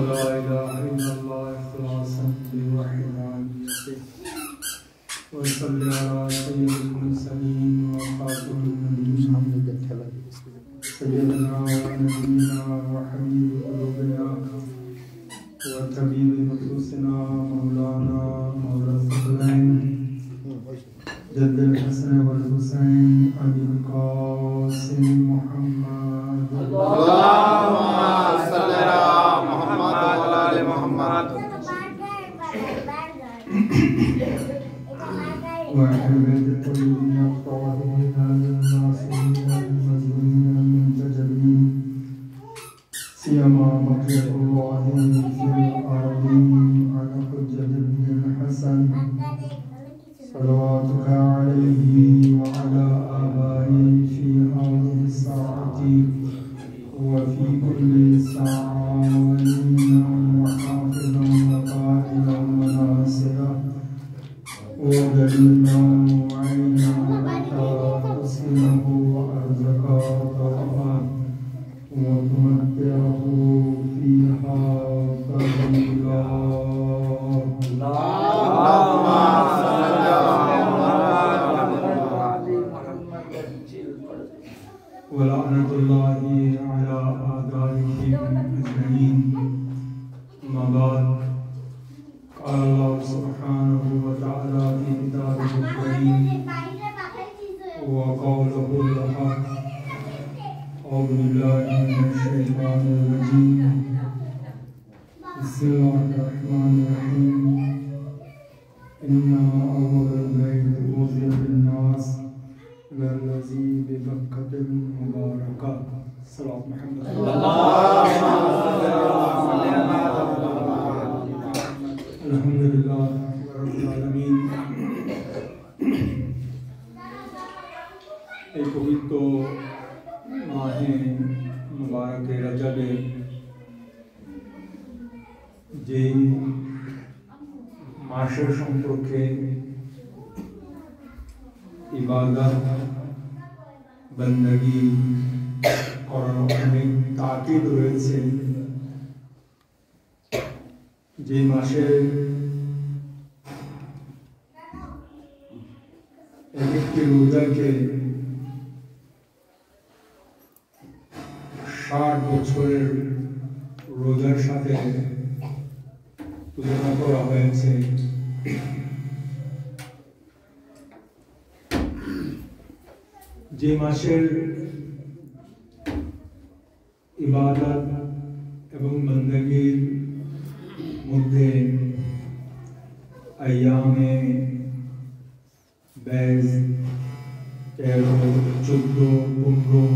لا إله إلا الله إخلاصا بوحدانيته وصل على سيد المرسلين وخاتم النبيين سيدنا ونبينا وحبيب قلوبنا وطبيب نفوسنا مولانا مولى الثقلين جد الحسن والحسين أبي القاسم محمد اللهم صل على محمد وعلى آل محمد وحبيب قلوبنا الطاهرين الناصرين المظلومين المنتجبين سيما بقية الله في الأرضين على حجة ابن الحسن صلواتك عليه وعلى آبائه في هذه الساعة وفي كل ساعة وليا وحافظا وقائلا وناصرا ودليلا وعينا حتى تصله وأرزقا طرفا وتمتعه فيها طويلا ولعنة الله على أعدائهم أجمعين. أما بعد، قال الله سبحانه وتعالى في كتابه الكريم وقوله الحق: أعوذ بالله من الشيطان الرجيم. بسم الله الرحمن الرحيم. إنا أول البيت وضع للناس الذي ببكة المباركة. صلاة محمد. अल्हम्दुलिल्लाह रब्बिल आलमीन। এই পবিত্র মাহে মুবারকে রজবে যে মাসের সম্পর্কে ইবাদত বন্দগি করার অনেক তাকিদ রয়েছে, যে মাসে একটি রোজাকে 60 বছরের রোজার সাথে তুলনা করা হয়েছে। যে মাসের ইবাদত এবং বন্দগির মধ্যে আয়ামে বেজ 13, 14, 15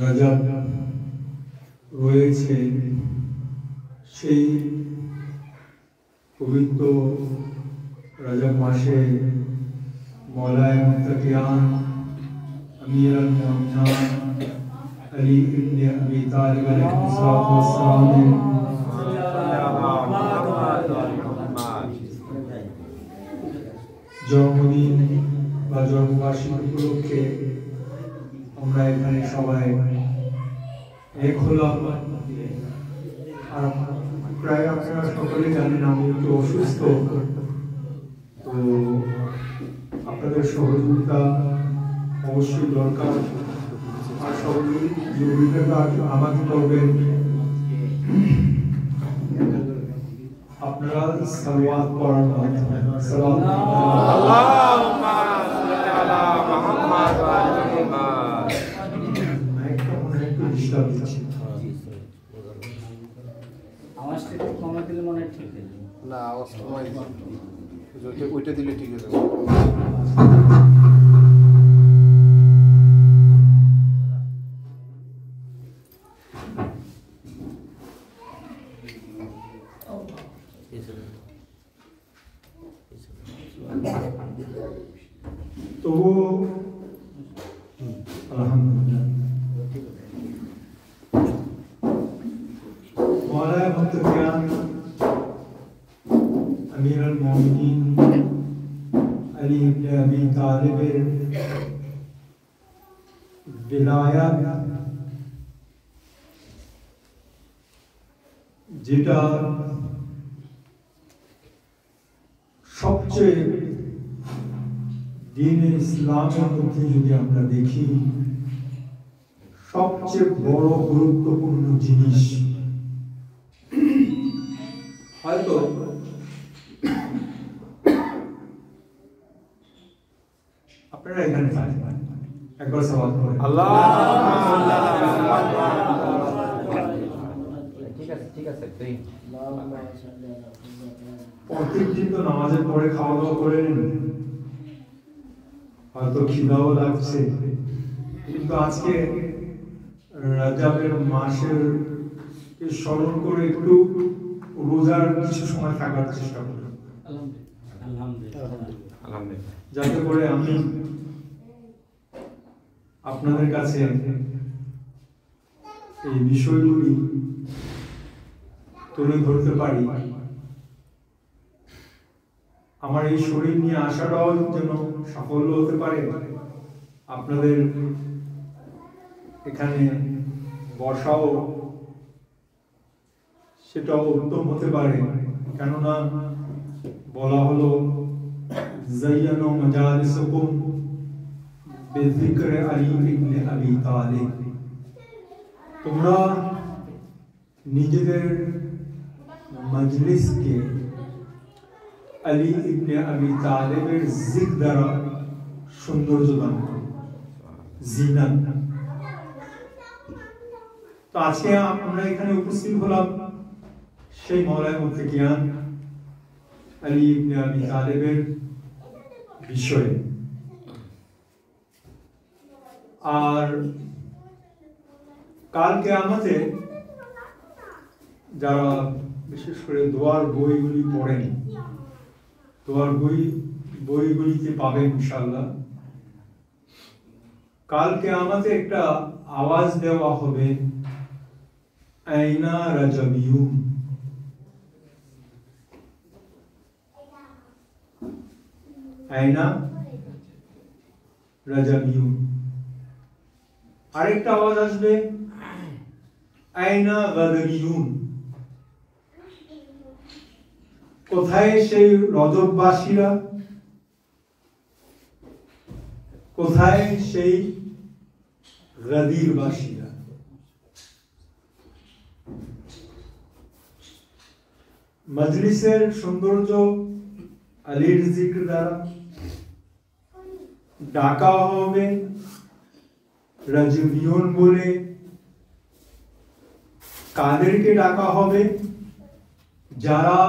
রজব রয়েছে, সেই পবিত্র রজব মাসে মওলায়ে মুত্তাকিয়ান আমির আল মুমিনিন আলী ইবনে আবি তালিব আলাইহিসসালাম জন্মদিন বা জন্মবার্ষিকী উপলক্ষে আমরা এখানে সবাই এক হলাম। আর প্রায় আপনারা সকলে জানেন আমি একটু অসুস্থ, তো আপনাদের সহযোগিতা অবশ্যই দরকার। আর সহযোগিতা আমাকে করবেন আপনারা সালাওয়াত পড়ার মাধ্যমে। আল্লাহুম্মা সাল্লি আলা মুহাম্মাদ ওয়া আলি মুহাম্মাদ। আওয়াজটা একটু কমে দিলে মনে হয় ঠিক আছে। না, আওয়াজ কমাই দিলে ওইটা দিলে ঠিক আছে। तो अल्हम्दुलिल्लाह मौलाए मुत्तकियान अमीर अल मोमिनीन अली इब्ने अबी तालिब विलायत যেটা সবচেয়ে দ্বীন-এ ইসলামের মধ্যে যদি আমরা দেখি সবচেয়ে বড় গুরুত্বপূর্ণ জিনিস, হয়তো আপনারা এখানে থাকেন, একবার সওয়াল করেন। আল্লাহ ঠিক আছে প্রত্যেকদিন তো নামাজের পরে খাওয়া দাওয়া করে নেন, হয়তো খিদাও লাগছে, কিন্তু আজকে রাজাবের মাসের স্মরণ করে একটু রোজার কিছু সময় থাকার চেষ্টা করুন, আলহামদুলিল্লাহ। যাতে করে আমি আপনাদের কাছে এই বিষয়গুলি তুলে ধরতে পারি। আমার এই শরীর নিয়ে আসাটাও যেন সাফল্য হতে পারে, আপনাদের এখানে বসাও সেটাও উত্তম হতে পারে। কেননা বলা হলো যায়্যানু মাজালিসাকুম বিযিকরি আলী ইবনে আবি তালিব, তোমরা নিজেদের মজলিসকে আলী ইবনে আবি তালিবের জিক দ্বারা সৌন্দর্য দান করো, জিনাত। তো আজকে আমরা এখানে উপস্থিত হলাম সেই মওলায়ে মুত্তাকিয়ান আলী ইবনে আবি তালিবের বিষয়ে। আর কাল কিয়ামতে যারা বিশেষ করে দোয়ার বইগুলি পড়েন, দোয়ার বইগুলিতে পাবেন ইনশাআল্লাহ। কাল কিয়ামতে একটা আওয়াজ দেওয়া হবে, আইনা রাজাবিয়ুন, আইনা রাজাবিয়ুন। আরেকটা আওয়াজ আসবে, আইনা গাদরিয়ুন, কোথায় সেই রজববাসীরা, কোথায় সেই গাদিরবাসীরা। মজলিসের সৌন্দর্য আলীর জিক্র দ্বারা ডাকা হবে রাজবিয়ুন বলে, কাদেরকে ডাকা হবে? যারা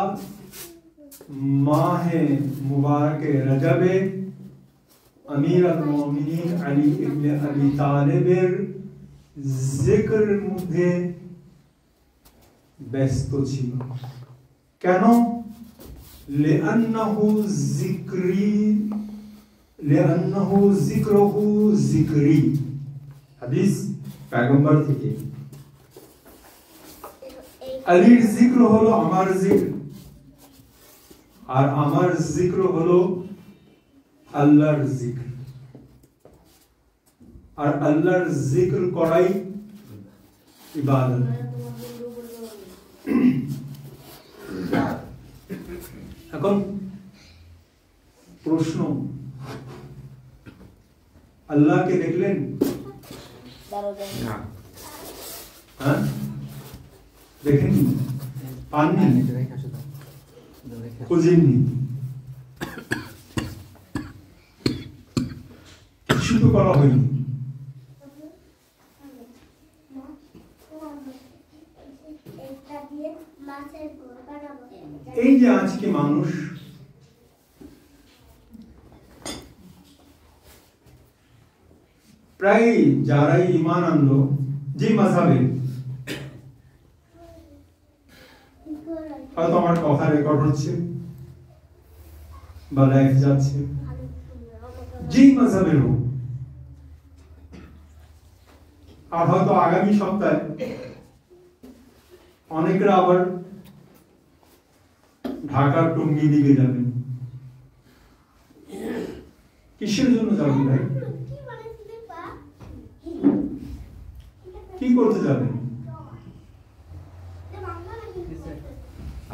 মাহে মুবারকে রজবে আমির আল মুমিনিন আলী ইবনে আবি তালিবের জিক্রের মধ্যে ব্যস্ত ছিল। কেন? লিআন্নাহু যিকরুহু যিকরি, হাদিস পয়গম্বর থেকে। আলীর জিক্র হলো আমার জিক্র, আর আমার জিক্র হলো আল্লাহর জিক্র, আর আল্লাহর জিক্র করাই ইবাদত। এখন প্রশ্ন, আল্লাহকে দেখলেন? হ্যাঁ, দেখেননি, পাননি, খুঁজেননি, কিছু তো করা হয়নি। এই যে আজকে মানুষ প্রায় যারাই ঈমান আনলো যে মাযহাবে, হয়তো আমার কথা রেকর্ড হচ্ছে বা লাইভ যাচ্ছে, যেই মাযহাবের হোক, আর হয়তো আগামী সপ্তাহে অনেকরা আবার ঢাকার টঙ্গী দিকে যাবেন। কিসের জন্য যাবেন ভাই? কি করতে যাবেন?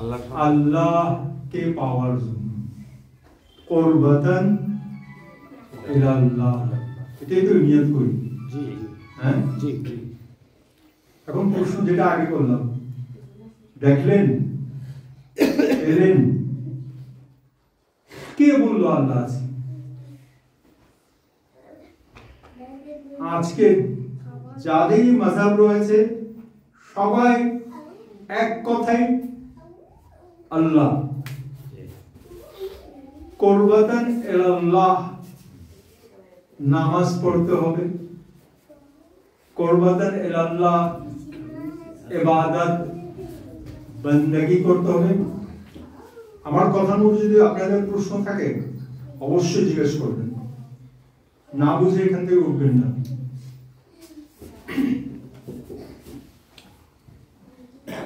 আল্লাহকে পাওয়ার জন্য, কুরবাতান ইলাল্লাহ, এটাই তো নিয়ত করি। জি হ্যাঁ, জি জি। এখন প্রশ্ন যেটা আগে করলাম, দেখলেন, এলেন, কে বললো আল্লাহ আছে? আজকে যাদেরই মাযহাব রয়েছে সবাই এক কথাই আল্লাহ, কুরবাতান ইলাল্লাহ, নামাজ পড়তে হবে, কুরবাতান ইলাল্লাহ ইবাদত বندگی করতে হবে। আমার কথার মধ্যে যদি আপনাদের প্রশ্ন থাকে অবশ্যই জিজ্ঞেস করবেন, না বুঝে এখান থেকে উঠবেন না।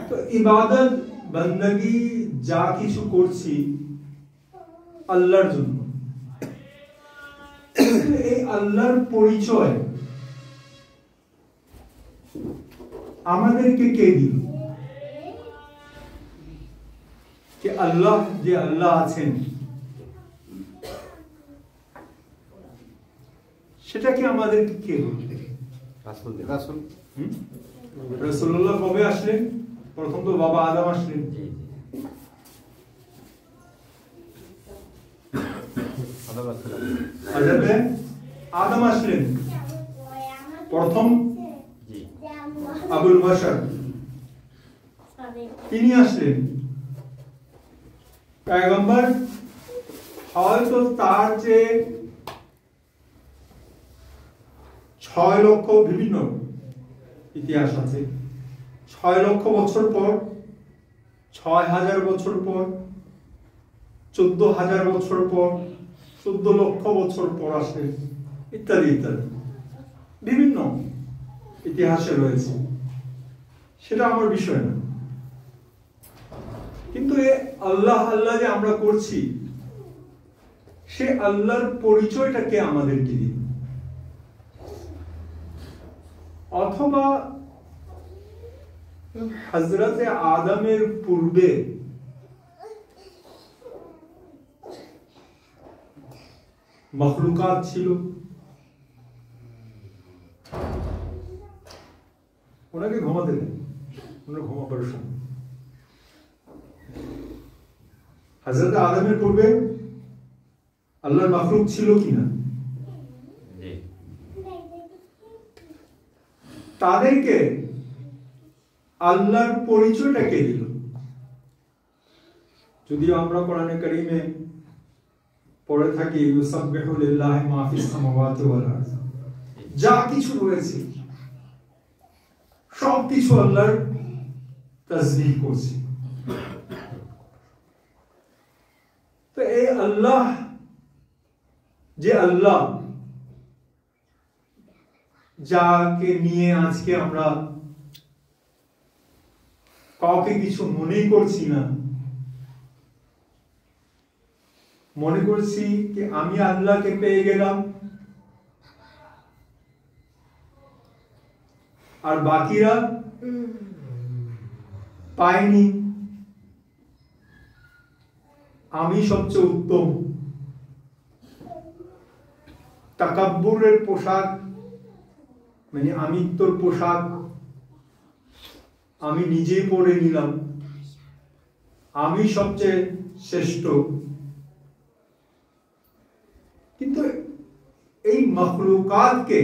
তো ইবাদত বندگی যা কিছু করছি আল্লাহর জন্য, এই আল্লাহর পরিচয় আমাদেরকে কে দিল? যে আল্লাহ, যে আল্লাহ আছেন, সেটা কি আমাদেরকে কে বলবে? রাসূল। রাসূলুল্লাহ কবে আসলেন? প্রথম তো বাবা আদম আসলেন। হযরতে আদম আসলেন প্রথম, আবুল বাশার তিনি আসলেন। পয়গম্বর হয়তো তার যে 6 লক্ষ বিভিন্ন ইতিহাস আছে, 6 লক্ষ বছর পর, 6000 বছর পর, 14,000 বছর পর, 14 লক্ষ বছর পর আসে, ইত্যাদি ইত্যাদি বিভিন্ন ইতিহাসে রয়েছে। সেটা আমার বিষয় না, কিন্তু এ আল্লাহ আল্লাহ যে আমরা করছি, সে আল্লাহর পরিচয়টাকে আমাদেরকে দিন। অথবা হযরতে আদমের পূর্বে মখলুকাত ছিল, ওনাকে ঘুমাতে দেন, ওনার ঘুমাবার সময়। হযরত আদমের পূর্বে আল্লাহর মাখলুক ছিল কিনা? তাদেরকে আল্লাহর পরিচয়টা কে দিল? যদিও আমরা কোরআনে কারীমে পড়ে থাকি ইউসাব্বিহু লিল্লাহি মা ফিস সামাওয়াতি ওয়াল আরদ, যা কিছু রয়েছে সব কিছু আল্লাহর তাসবিহ করছে। তো এই আল্লাহ, যে আল্লাহ যাকে নিয়ে আজকে আমরা কাউকে কিছু মনেই করছি না, মনে করছি যে আমি আল্লাহকে পেয়ে গেলাম আর বাকিরা পায়নি, আমি সবচেয়ে উত্তম। তাকাব্বুরের পোশাক, মানে আমিত্বর পোশাক আমি নিজে পরে নিলাম, আমি সবচেয়ে শ্রেষ্ঠ। কিন্তু এই মখলুকাতকে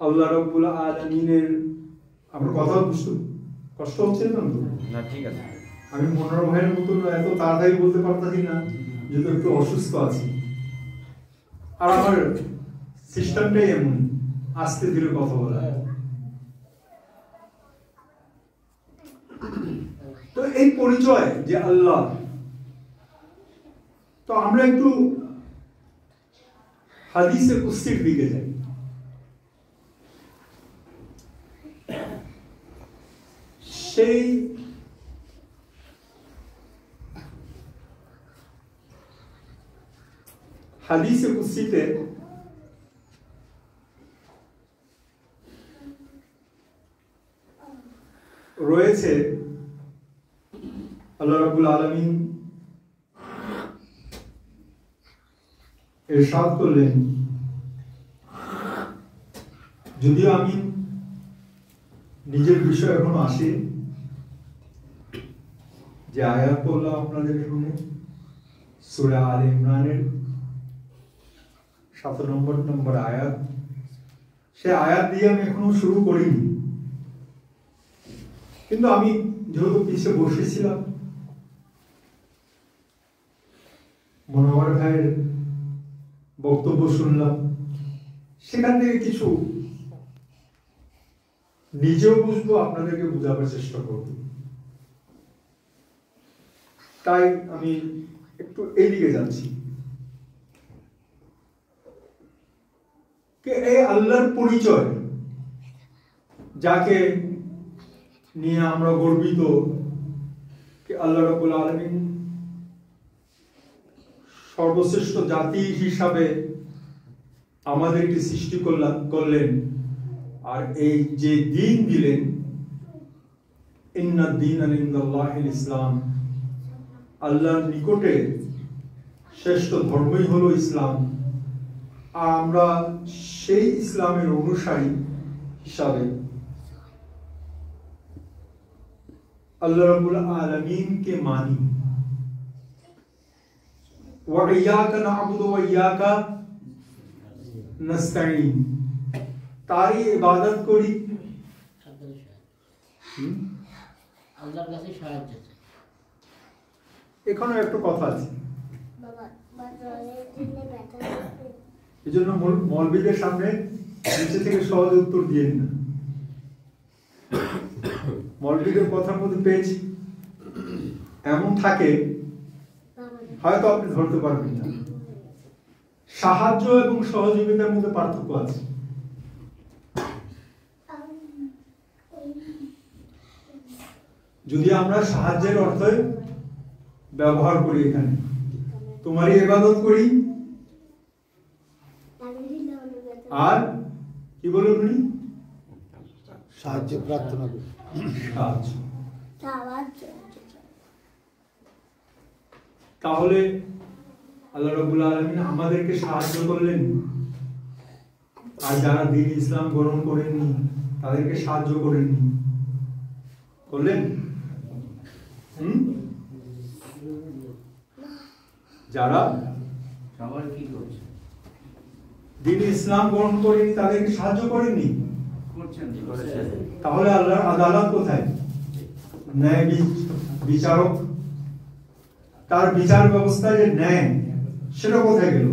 আল্লাহ রাব্বুল আলামিনের, আমার কথা বুঝতে কষ্ট হচ্ছে না তো? না, ঠিক আছে। আমি মনোর ভাইয়ের মতো এত তাড়াতাড়ি বলতে পারতাছি না, যেহেতু একটু অসুস্থ আছি। আর আমার সিস্টেমটাই এমন, আস্তে ধীরে কথা বলা। তো এই পরিচয় যে আল্লাহ, তো আমরা একটু হাদিসে কুদসির দিকে যাই। সেই হাদিসে কুদসিতে রয়েছে আল্লাহ রাব্বুল আলামিন ইরশাদ করলেন, যদিও আমি নিজের বিষয় এখনো আসে যে আয়াত পড়লাম আপনাদের শুনে সূরা আলে ইমরানের 7 নম্বর আয়াত, সে আয়াত দিয়ে আমি এখনো শুরু করিনি, কিন্তু আমি যেহেতু পিছিয়ে বসেছিলাম মনোহর ভাইয়ের বক্তব্য শুনলাম, সেখান থেকে কিছু নিজেও বুঝবো, আপনাদেরকে বোঝাবার চেষ্টা করব। তাই আমি একটু এইদিকে যাচ্ছি। এই আল্লাহর পরিচয়, যাকে নিয়ে আমরা গর্বিত, আল্লাহ রাব্বুল আলামিন সর্বশ্রেষ্ঠ জাতি হিসাবে আমাদেরকে সৃষ্টি করলেন, আর এই যে দিন দিলেন, ইন্নাদ দীনা ইনদাল্লাহিল ইসলাম, আল্লাহর নিকটে শ্রেষ্ঠ ধর্মই হলো ইসলাম, আর আমরা সেই ইসলামের অনুসারী হিসাবে আল্লাহ রাব্বুল আলামিনকে মানি। ওয়া ইয়াকা না'বুদু ওয়া ইয়াকা নাস্তাঈন, তারই ইবাদত করি, আল্লাহর কাছে সাহায্য চাই। এখানে একটু কথা আছে, এই জন্য মৌলবীদের সামনে নিচে থেকে সহজ উত্তর দিয়েন না। মৌলবীদের কথার মধ্যে পেয়েছি এমন থাকে, হয়তো আপনি ধরতে পারবেন না। সাহায্য এবং সহযোগিতার মধ্যে পার্থক্য আছে। যদি আমরা সাহায্যের অর্থে ব্যবহার করি, এখানে তোমারই ইবাদত করি, আর কি বলেন উনি, সাহায্য প্রার্থনা করি, তাহলে আল্লাহ রাব্বুল আলামিন আমাদেরকে সাহায্য করলেন, আর যারা দ্বীন ইসলাম গ্রহণ করেননি তাদেরকে সাহায্য করেননি, করলেন? যারা সবার কি করছে? দ্বীন ইসলাম গ্রহণ করেনি তাদেরকে সাহায্য করেননি, করছেন। তাহলে আল্লাহর আদালত কোথায়? ন্যায় বিচারক, তার বিচার ব্যবস্থায় যে ন্যায়, সেটা কোথায় গেল?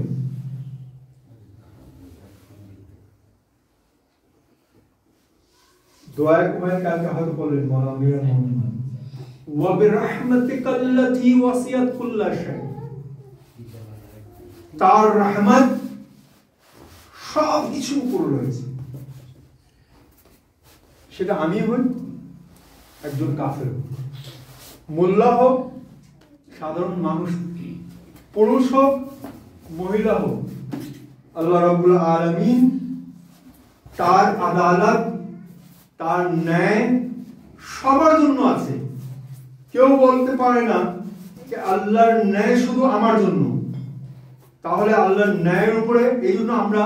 দোয়া কুমার কালকে হয়তো বললেন মাওলানা মুহাম্মদ, ওয়া বিরহমাতিকাল্লাতী ওয়াসিয়াত কুল্লা শাই, তার রহমত সব কিছুর উপর রয়েছে। সেটা আমি হই, একজন কাফের, মোল্লা হোক, সাধারণ মানুষ, পুরুষ হোক, মহিলা হোক, আল্লাহ রাব্বুল আলামিন তার আদালত, তার ন্যায় সবার জন্য আছে। কেউ বলতে পারে না যে আল্লাহর ন্যায় শুধু আমার জন্য। তাহলে আল্লাহর ন্যায়ের উপরে, এই জন্য আমরা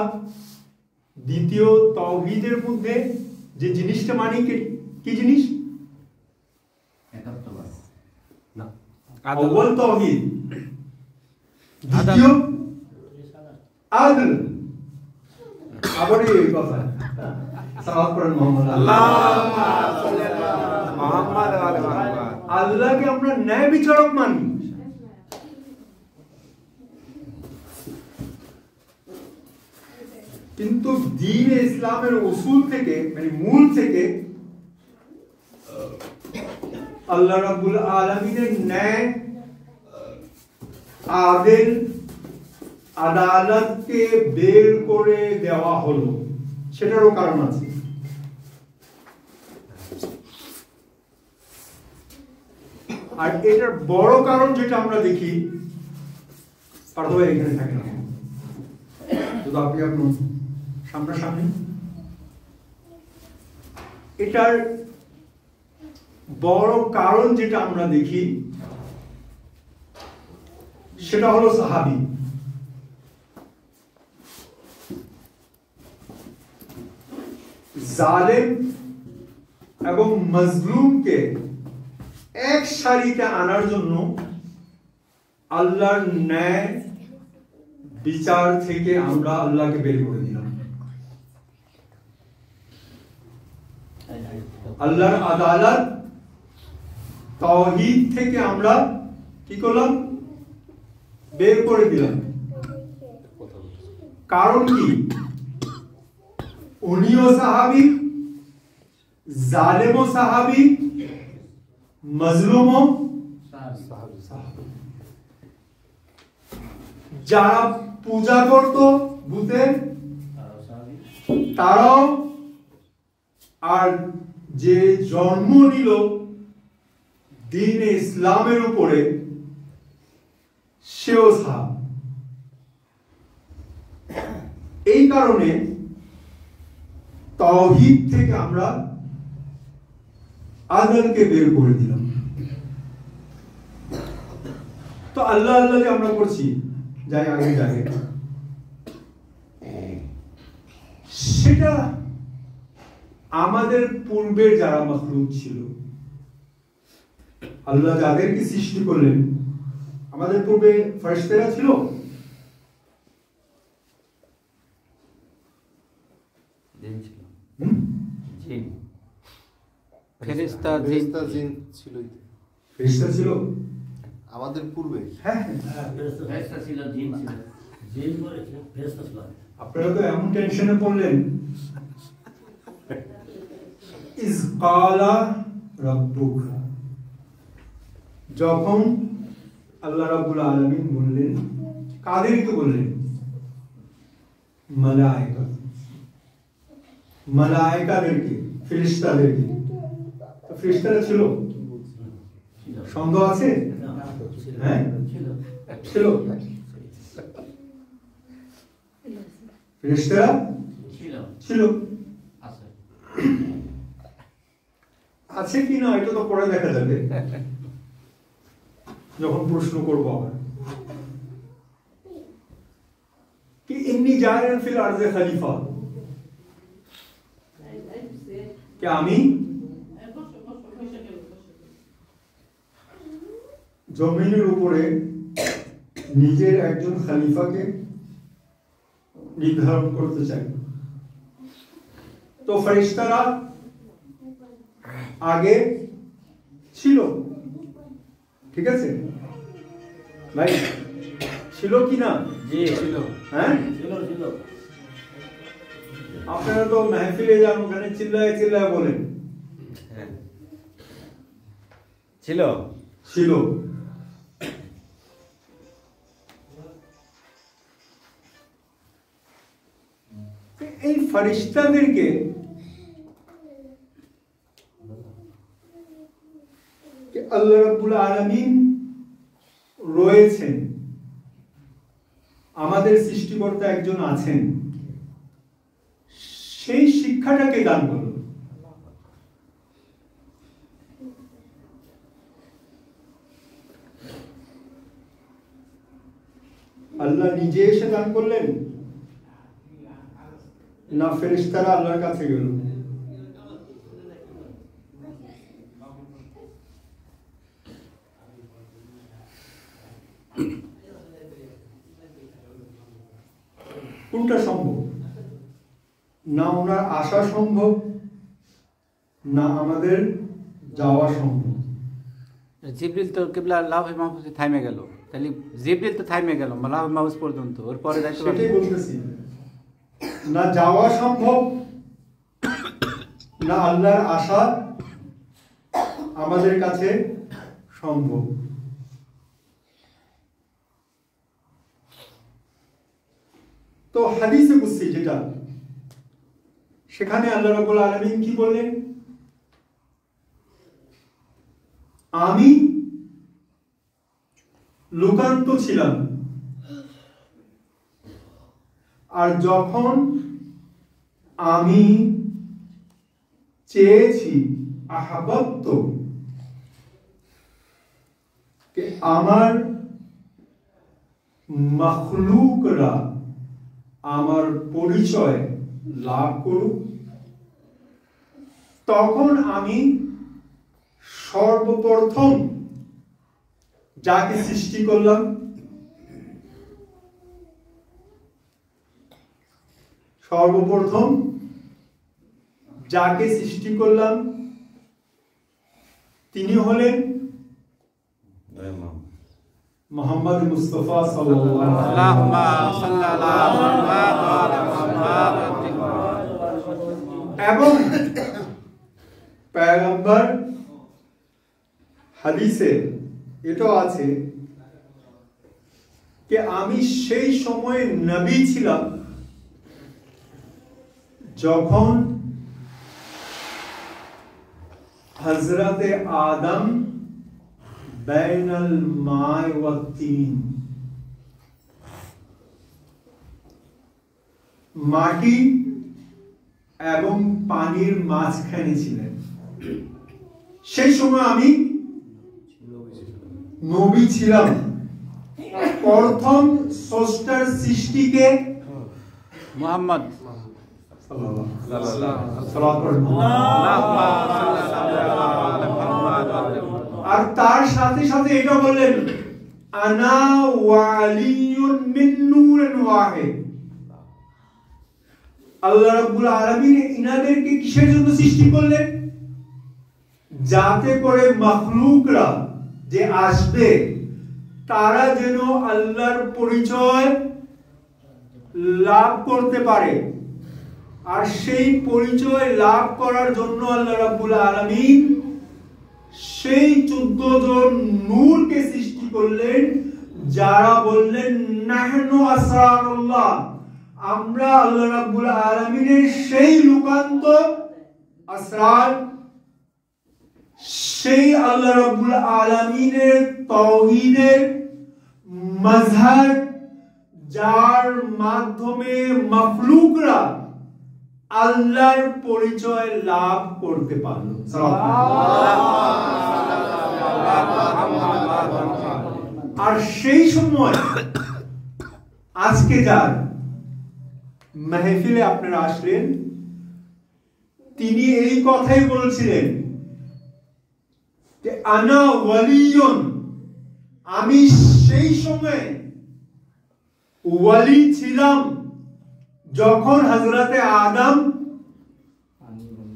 দ্বিতীয় তাওহীদের মধ্যে যে জিনিসটা মানি, কি জিনিস? একাত্মবাদ না, আউয়াল তাওহীদ, দ্বিতীয় আদল। আবার এই কথা সালাত করেন মুহাম্মদ আল্লাহুম্মা সাল্লি আলা মুহাম্মাদ ওয়া আলি মুহাম্মাদ। আল্লাহকে আমরা ন্যায় বিচারক মানি। কিন্তু দ্বীন ইসলামের উসুল থেকে, মানে মূল থেকে, আল্লাহ রাব্বুল আলামিনের ন্যায়, আদেল, আদালতকে বের করে দেওয়া হলো। সেটারও কারণ আছে। আর এটার বড় কারণ যেটা আমরা দেখি, পারতো এখানে থাকে না, যদি আপনি আপনার সামনাসামনি, এটার বড় কারণ যেটা আমরা দেখি সেটা হলো সাহাবী। জালেম এবং মজলুমকে এক সারিতে আনার জন্য আল্লাহর ন্যায় বিচার থেকে আমরা আল্লাহকে বের করে দিলাম। আল্লাহর আদালত তাওহীদ থেকে আমরা কি করলাম? বের করে দিলাম। কারণ কি? উনিও সাহাবী, জালেমও সাহাবী, মজলুমও সাহাবী। যারা পূজা করত ভূতে তারাও, আর যে জন্ম নিল দ্বীন ইসলামের উপরে সেও সাহাবী। এই কারণে তাওহীদ থেকে আমরা আদলকে বের করে দিলাম। তো আল্লাহ আল্লাহ যে আমরা করছি যাই আগে যাই, সেটা আমাদের পূর্বের যারা মাখলুক ছিল, আল্লাহ যাদেরকে সৃষ্টি করলেন, আমাদের পূর্বে ফেরেশতারা ছিল। ফেরেশতা জিন ছিল ফেরেশতা ছিল আমাদের পূর্বে। হ্যাঁ, ফেরেশতা ছিল, জিন ছিল। জিন বলেছে ফেরেশতা ছিল। আপনারা তো এমন টেনশনে পড়লেন। ইজ ক্বালা রাব্বুকা, যখন আল্লাহ রাব্বুল আলামিন বললেন, কাদেরকে বললেন? মালায়েকা, মালায়েকাদেরকে, ফেরেশতাদেরকে। তো ফেরেশতারা ছিল? সন্দেহ আছে? হ্যাঁ, ছিল। ফেরেশতারা ছিল। আছে কি না এটা তো পরে দেখা যাবে, যখন প্রশ্ন করবো আবার। कि इन्नी जाइल फिल अर्ज़े खलीफा, क्या আমি জমিনের উপরে নিজের একজন খলিফাকে নির্ধারণ করতে চাই। তো ফেরেশতারা আগে ছিল, ঠিক আছে ভাই? ছিল কি না? জি ছিল। হ্যাঁ ছিল ছিল। আপনারা তো মাহফিলে যান, ওখানে চিল্লায় চিল্লায় বলেন ছিল ছিল। এই ফেরেশতাদেরকে আল্লাহ রাব্বুল আলামিন রয়েছেন, আমাদের সৃষ্টিকর্তা একজন আছেন, সেই শিক্ষাটাকে দান করল। আল্লাহ নিজে এসে দান করলেন না ফেরেশতারা আল্লাহর কাছে গেল? কোনটা সম্ভব? না ওনার আসা সম্ভব, না আমাদের যাওয়া সম্ভব। জিবরিল তো কিবলা লাউহে মাহফুজে থামে গেল, তাহলে জিবরিল তো থামে গেল লাউহে মাহফুজ পর্যন্ত, ওর পরে যাইতে পারবে? সেটাই বলতেছি, না যাওয়া সম্ভব, না আল্লাহর আশা আমাদের কাছে সম্ভব। তো হাদিসে কুদসি যেটা, সেখানে আল্লাহ রাব্বুল আলামিন কি বললেন? আমি লুকান্ত ছিলাম, আর যখন আমি চেয়েছি আহাবাত্ত कि আমার মখলুকরা আমার পরিচয় লাভ করুক, তখন আমি সর্বপ্রথম যাকে সৃষ্টি করলাম, সর্বপ্রথম যাকে সৃষ্টি করলাম তিনি হলেন মোহাম্মদ মুস্তাফা সাল্লাল্লাহু আল্লাহুম্মা সাল্লাল্লাহু আলাইহি এবং পয়গম্বর হাদিসে এটাও আছে যে আমি সেই সময়ে নবী ছিলাম যখন হযরতে আদম বাইনাল মাই ওয়া তিন, মাটি এবং পানির মাঝখানে ছিলেন। সেই সময় আমি নবী ছিলাম। প্রথম স্রষ্টার সৃষ্টিকে মুহাম্মদ আর তার সাথে সাথে এটা বললেন আনা ওয়ালিয়ুন মিন নূরিন ওয়াহিদ। আল্লাহ রাব্বুল আলামিন ইনাদেরকে কিসের জন্য সৃষ্টি করলেন? যাতে করে মাখলুকরা যে আসবে তারা যেন আল্লাহর পরিচয় লাভ করতে পারে। আর সেই পরিচয় লাভ করার জন্য আল্লাহ রাব্বুল আলামিন সেই 14 জন নূরকে সৃষ্টি করলেন, যারা বললেন নাহনু আসরারুল্লাহ, আমরা আল্লাহ রাব্বুল আলামিনের সেই লুকান্ত আসরার, সেই আল্লাহ রাব্বুল আলামিনের তাওহীদের মাযহার, যার মাধ্যমে মাখলুকরা আল্লাহর পরিচয় লাভ করতে পারল। আর সেই সময় আজকে যার মাহফিলে আপনারা আসলেন, তিনি এই কথাই বলছিলেন যে আনা ওয়ালিয়ুন, আমি সেই সময় ওয়ালি ছিলাম যখন হযরতে আদম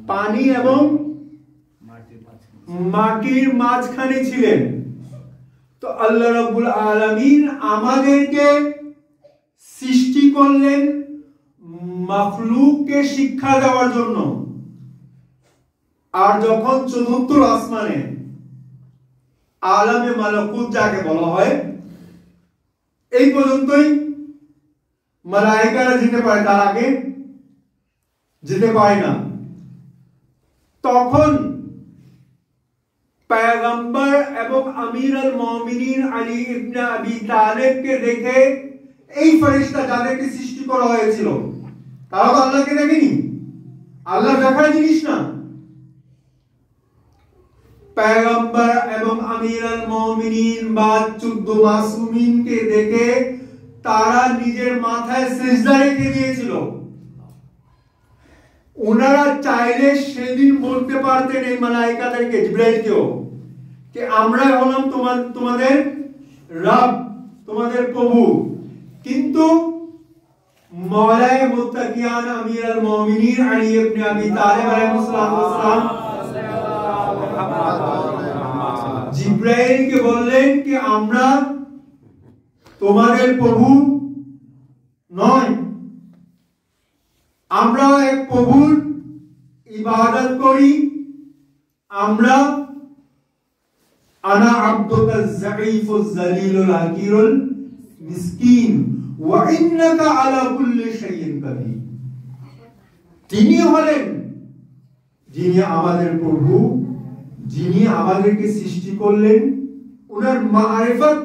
পানি এবং মাটির মাঝখানে ছিলেন। তো আল্লাহ রাব্বুল আলামিন আমাদেরকে সৃষ্টি করলেন মাখলুককে শিক্ষা দেওয়ার জন্য। আর যখন চতুর্থ আসমানে আলামে মালাকুত যাকে বলা হয়, এই পর্যন্তই মালায়েকারা যেতে পারে, তার আগে যেতে পারে না। তখন পয়গম্বর এবং আমিরুল মুমিনিন আলী ইবনে আবি তালেবকে দেখে এই ফেরেশতা যাদেরকে সৃষ্টি করা হয়েছিল, তারা তো আল্লাহকে দেখেনি, আল্লাহ দেখার জিনিস না। পয়গম্বর এবং আমিরুল মুমিনিন বা 14 মাসুমিনকে দেখে তারা নিজের মাথায় সিজদা রেখে দিয়েছিল। ওনারা চাইলে সেদিন বলতে পারতেন এই মালায়েকাদেরকে, জিবরাইলকেও, যে আমরা হলাম তোমাদের রব, তোমাদের প্রভু। কিন্তু মাওলায়ে মুত্তাকিয়ান আমিরুল মুমিনিন আলী ইবনে আবি তালেব আলাইহিস সালাম জিবরাইলকে বললেন কি আমরা তোমাদের প্রভু নয়, আমরা এক প্রভুর ইবাদত করি, আমরা আনা আব্দুকা যাঈফুজ যালিলুল হাকিরুল মিসকিন ওয়া ইন্নাকা আলা কুল্লি শাইইন কাদির। তিনি হলেন যিনি আমাদের প্রভু, যিনি আমাদেরকে সৃষ্টি করলেন, ওনার মারিফত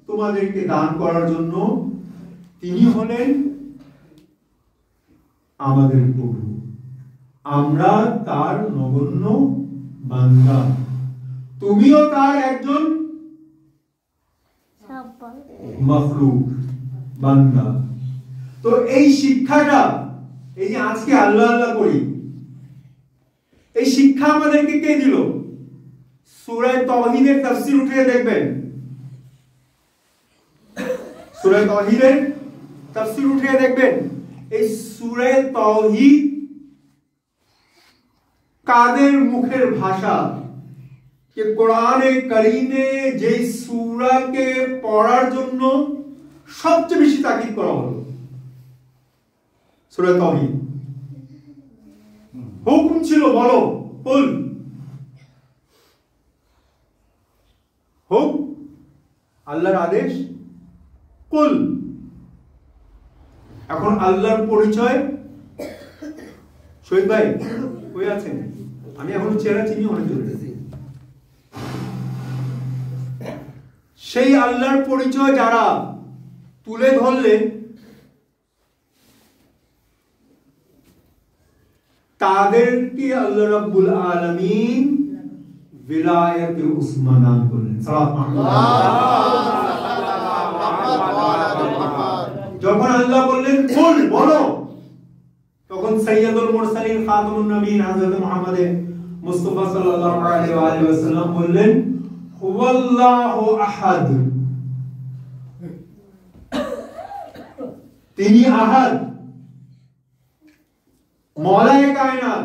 তোমাদেরকে দান করার জন্য তিনি হলেন আমাদের প্রভু, আমরা তার নগণ্য বান্দা, তুমিও তার একজন মাখলুক, বান্দা। তো এই শিক্ষাটা, এই যে আজকে আল্লাহ আল্লাহ করি, এই শিক্ষা আমাদেরকে কে দিল? সূরা তাওহীদের তাফসীর উঠিয়ে দেখবেন, সূরা তাওহীদের তাফসীর উঠিয়ে দেখবেন, এই সূরা তাওহীদ কাদের মুখের ভাষা? कि कुरान करीमे যে সূরাকে পড়ার জন্য সবচেয়ে বেশি তাকিদ করা হলো সূরা তাওহীদ। হুকুম ছিল, বলো, কুল, হুক, আল্লাহর আদেশ, কুল। এখন আল্লাহর পরিচয়, শহীদ ভাই কই আছেন? আমি এখন চেহারা চিনি অনেক দূরে। সেই আল্লাহর পরিচয় যারা তুলে ধরলেন, তাদেরকে আল্লাহ রাব্বুল আলামিন বিলায়াতে উসমা দান করলেন। যখন আল্লাহ বললেন কুল, বলো, তখন সাইয়্যিদুল মুরসালিন খাতামুন নবীন হযরত মুহাম্মদ মুস্তাফা সাল্লাল্লাহু আলাইহি ওয়াসাল্লাম বললেন হুয়াল্লাহু আহাদ, তিনি আহাদ, মওলায়ে কায়নাত,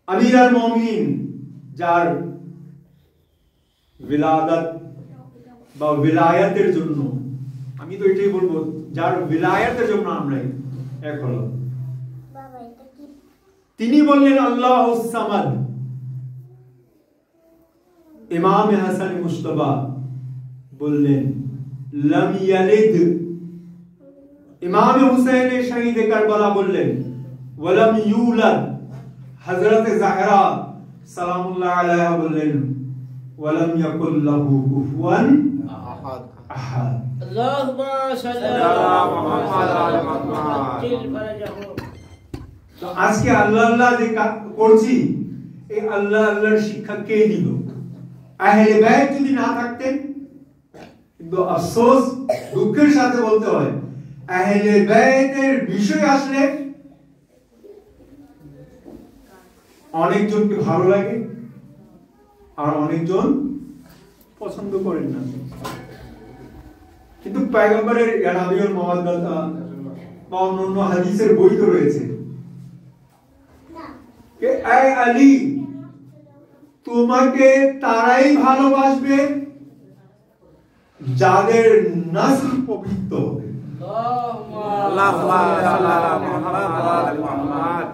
আমিরুল মুমিনিন, যার বিলাদাত বা বিলায়াতের জন্য, আমি তো এটাই বলবো, যার বিলায়াতের জন্য আমরা এক হলো। তিনি বললেন আল্লাহুস সামাদ। ইমাম হাসান মুজতবা বললেন লাম ইয়ালিদ। ইমাম হুসাইন শহীদ কারবালা বললেন ওয়ালাম ইউলাদ। হযরত জাহরা সালামুল্লাহ আলাইহা বললেন ওয়ালাম ইয়াকুল লাহু কুফুয়ান আহাদ। আহাদ। আল্লাহুম্মা সাল্লি আলা মুহাম্মাদ ওয়া আলা মুহাম্মাদ। তো আজকে আল্লাহ আল্লাহ যে করছি, এই আল্লাহ আল্লাহর শিক্ষা কে দিল? আহলে বাইত যদি না থাকতেন, কিন্তু আফসোস, দুঃখের সাথে বলতে হয়, আহলে বাইতের বিষয় আসলে অনেকজনকে ভালো লাগে আর অনেকজন পছন্দ করেন না। কিন্তু পয়গম্বরের ইয়ানাবিয়ুল মাওয়াদ্দাতা বা অন্যান্য হাদিসের বই তো রয়েছে কে আয় আলী, তোমাকে তারাই ভালোবাসবে যাদের নসল পবিত্র হবে। আল্লাহুম্মা সাল্লি আলা মুহাম্মাদ ওয়া আলা মুহাম্মাদ।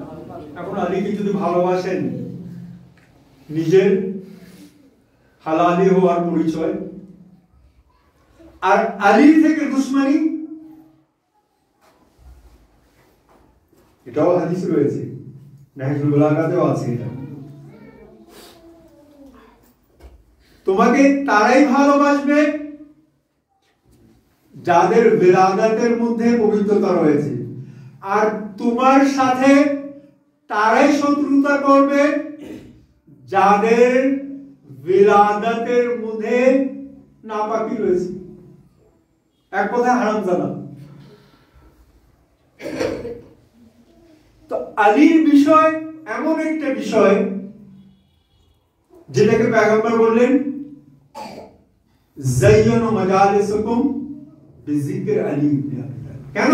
এখন আলীকে যদি ভালোবাসেন, নিজের হালালি হওয়ার পরিচয়, আর আলীর থেকে দুশমনি, এটাও হাদিস রয়েছে, নাহজুল বালাগাতেও আছে এটা। তোমাকে তারাই ভালোবাসবে যাদের বিরাদাতের মধ্যে পবিত্রতা রয়েছে, আর তোমার সাথে তারাই শত্রুতা করবে যাদের বিরাদাতের মধ্যে নাপাকি রয়েছে। এক কথায় হারামজাদা। তো আলীর বিষয় এমন একটা বিষয় যেটাকে পয়গম্বর বললেন যায়্যানু মাজালিসুকুম বিযিকর আলী ইবনে আবি তালিব। কেন?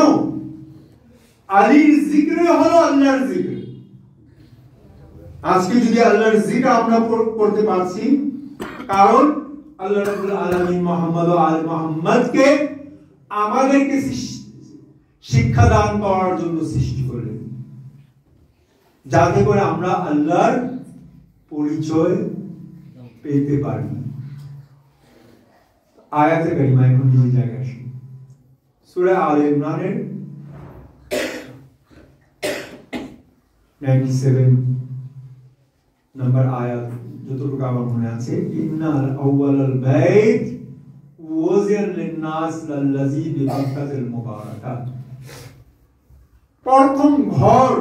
আলীর জিক্র হলো আল্লাহর জিক্র। আজকে যদি আল্লাহর জিক্র আমরা করতে পারছি, কারণ আল্লাহ রাব্বুল আলামিন মুহাম্মদ ও আলে মুহাম্মদকে আমাদেরকে শিক্ষা দান করার জন্য সৃষ্টি করলেন, যাতে করে আমরা আল্লাহর পরিচয় পেতে পারি। আয়াতে কারিমা এখন নিজে জায়গায় আসি। সূরা আলে ইমরানের 97 নম্বর আয়াত, যতটুকু আমার মনে আছে, ইন্নাল আউয়ালাল বাইত ওয়াজিয়ান লিন-নাস লাল্লাযী বিবাক্কাতিল মুবারাকা। প্রথম ঘর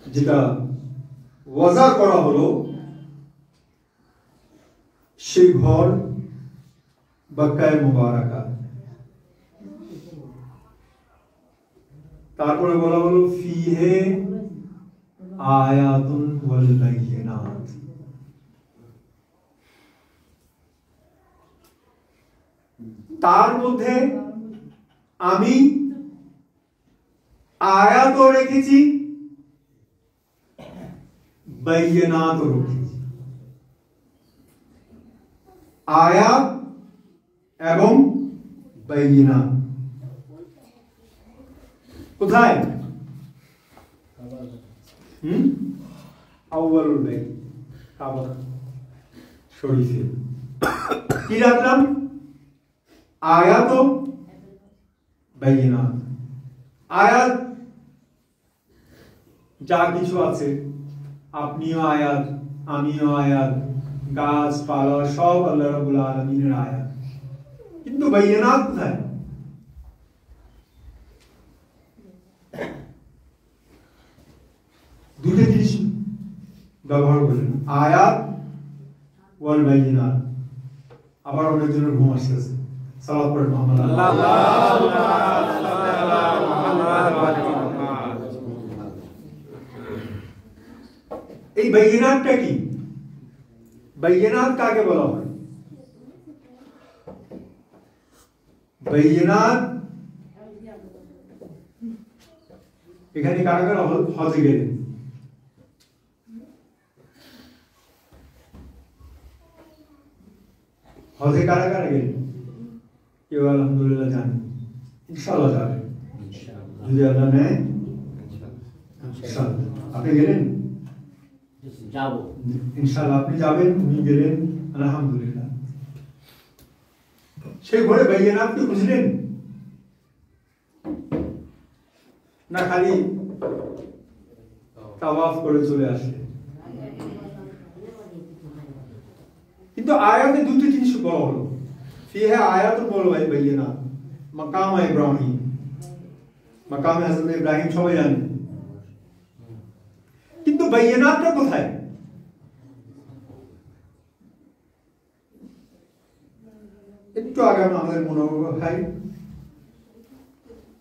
যেটা ওয়াজা করা হলো, সেই ঘর বাক্কায়ে মুবারাকা। তারপরে বলা হলো ফিহে আয়াতুন ওয়াল বাইয়িনাত। তার মধ্যে আমি আয়াতও রেখেছি, বাইয়িনাতও রেখেছি। আয়াত এবং বাইয়িনাত কোথায়? আউয়ালুল বাইত কাবা শরীফে কি রাখলাম? আয়াত ও বাইয়িনাত। আয়াত যা কিছু আছে, আপনিও আয়াত, আমিও আয়াত, গাছপালা সব আল্লাহ রাব্বুল আলামিনের আয়াত। কিন্তু বাইয়িনাত কোথায়? দুটো জিনিস ব্যবহার করলেন, আয়াত ওয়াল বাইয়িনাত। আবার অনেকজনের ঘুম আসতেছে, সালাত পড়েন মুহাম্মদ এই বাইয়িনাতটা কি? বাইয়িনাত কাকে বলা হয়? বাইয়িনাত এখানে কারা কারা হজে গেলেন? হজে কারা কারা গেলেন? কেউ আলহামদুলিল্লাহ জানেন, ইনশাআল্লাহ যাবেন যদি আল্লাহ নেয়। ইনশাআল্লাহ আপনি গেলেন? যাব ইনশাআল্লাহ আপনি যাবেন, উনি গেলেন, আলহামদুলিল্লাহ। সেই ঘরে বাইয়িনাত কি বুঝলেন? না খালি তাওয়াফ করে চলে আসে? কিন্তু আয়াতে দুটি জিনিস বলা হলো, ফিহা আয়াতুন ওয়াল বাইয়িনাত। মাকাম ইব্রাহিম, মাকামে হযরত ইব্রাহিম সবাই জানেন, কিন্তু বাইয়িনাতটা কোথায়? একটু আগে আমাদের মনোবল ভাই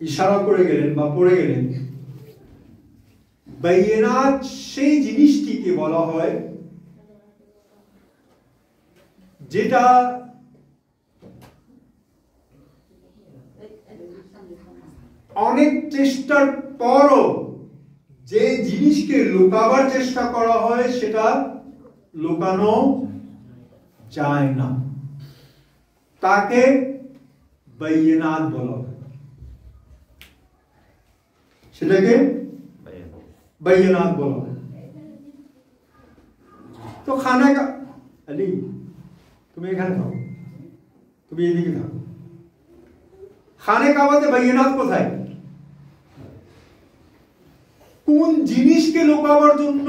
ইশারা করে গেলেন বা পড়ে গেলেন, বাইয়িনাত সেই জিনিসটিকে বলা হয় যেটা অনেক চেষ্টার পরও যে জিনিসকে লুকাবার চেষ্টা করা হয় সেটা লুকানো যায় না, তাকে বাইয়িনাত বলা হয়। সেটাকে বাইয়িনাত বলা হয়। তো খানা আলী তুমি এখানে থাকো, তুমি এদিকে থাকো। খানে কাবাতে বাইয়িনাত কোথায়? কোন জিনিসকে লুকাবার জন্য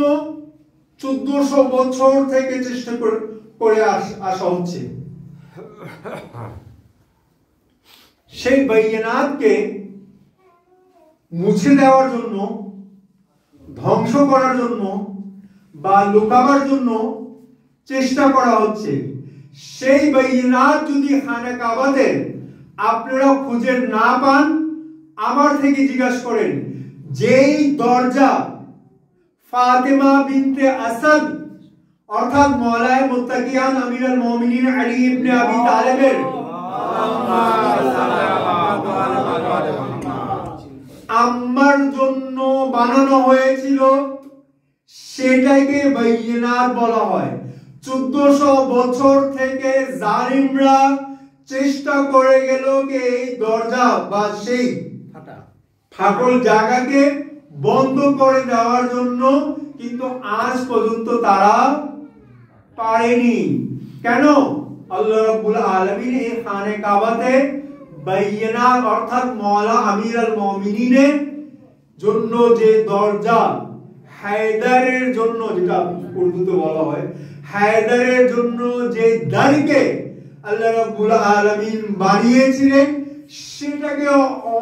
1400 বছর থেকে চেষ্টা করে আসা হচ্ছে? সেই বাইয়িনাতকে মুছে দেওয়ার জন্য, ধ্বংস করার জন্য বা লুকাবার জন্য চেষ্টা করা হচ্ছে। সেই বাইয়িনাত যদি খানে কাবাতে আপনারা খুঁজে না পান, আমার থেকে জিজ্ঞাসা করেন, যেই দরজা ফাতেমা বিনতে আসাদ অর্থাৎ মওলায়ে মুত্তাকিয়ান আমিরুল মুমিনিন আলী ইবনে আবি তালেবের আম্মার জন্য বানানো হয়েছিল, সেটাকে বাইয়িনাত বলা হয়। 1400 বছর থেকে জালিমরা চেষ্টা করে গেল যে এই দরজা বা সেই ফাটল জায়গাকে বন্ধ করে দেওয়ার জন্য, কিন্তু আজ পর্যন্ত তারা পারেনি। কেন? আল্লাহ রাব্বুল আলামিন এই খানে কাবাতে বাইয়িনাত অর্থাৎ মওলা আমিরুল মুমিনিনের জন্য যে দরজা, হায়দারের জন্য যেটা উর্দুতে বলা হয়, হায়দারের জন্য যে দ্বারকে আল্লাহ রাব্বুল আলামিন বানিয়েছিলেন, সেটাকে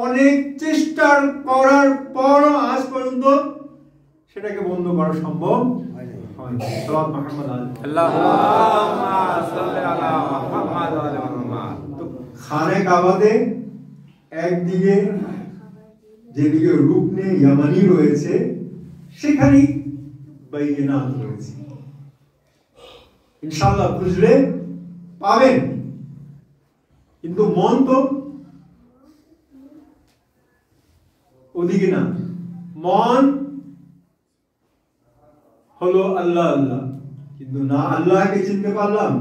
অনেক চেষ্টা করার পর আজ পর্যন্ত সেটাকে বন্ধ করা সম্ভব হয়নি। সাল্লাল্লাহু আলাইহি ওয়া সাল্লাম। আল্লাহুম্মা সাল্লি আলা মুহাম্মাদ ওয়া আলা মুহাম্মাদ। তো খানে কাবাতে একদিকে যেদিকে রুকনে ইয়ামানি রয়েছে সেখানেই বাইনাত রয়েছে। ইনশাআল্লাহ খুঁজলে পাবেন, কিন্তু মন তো ওদিকে না। মন হলো আল্লাহ আল্লাহ, কিন্তু না আল্লাহকে চিনতে পারলাম।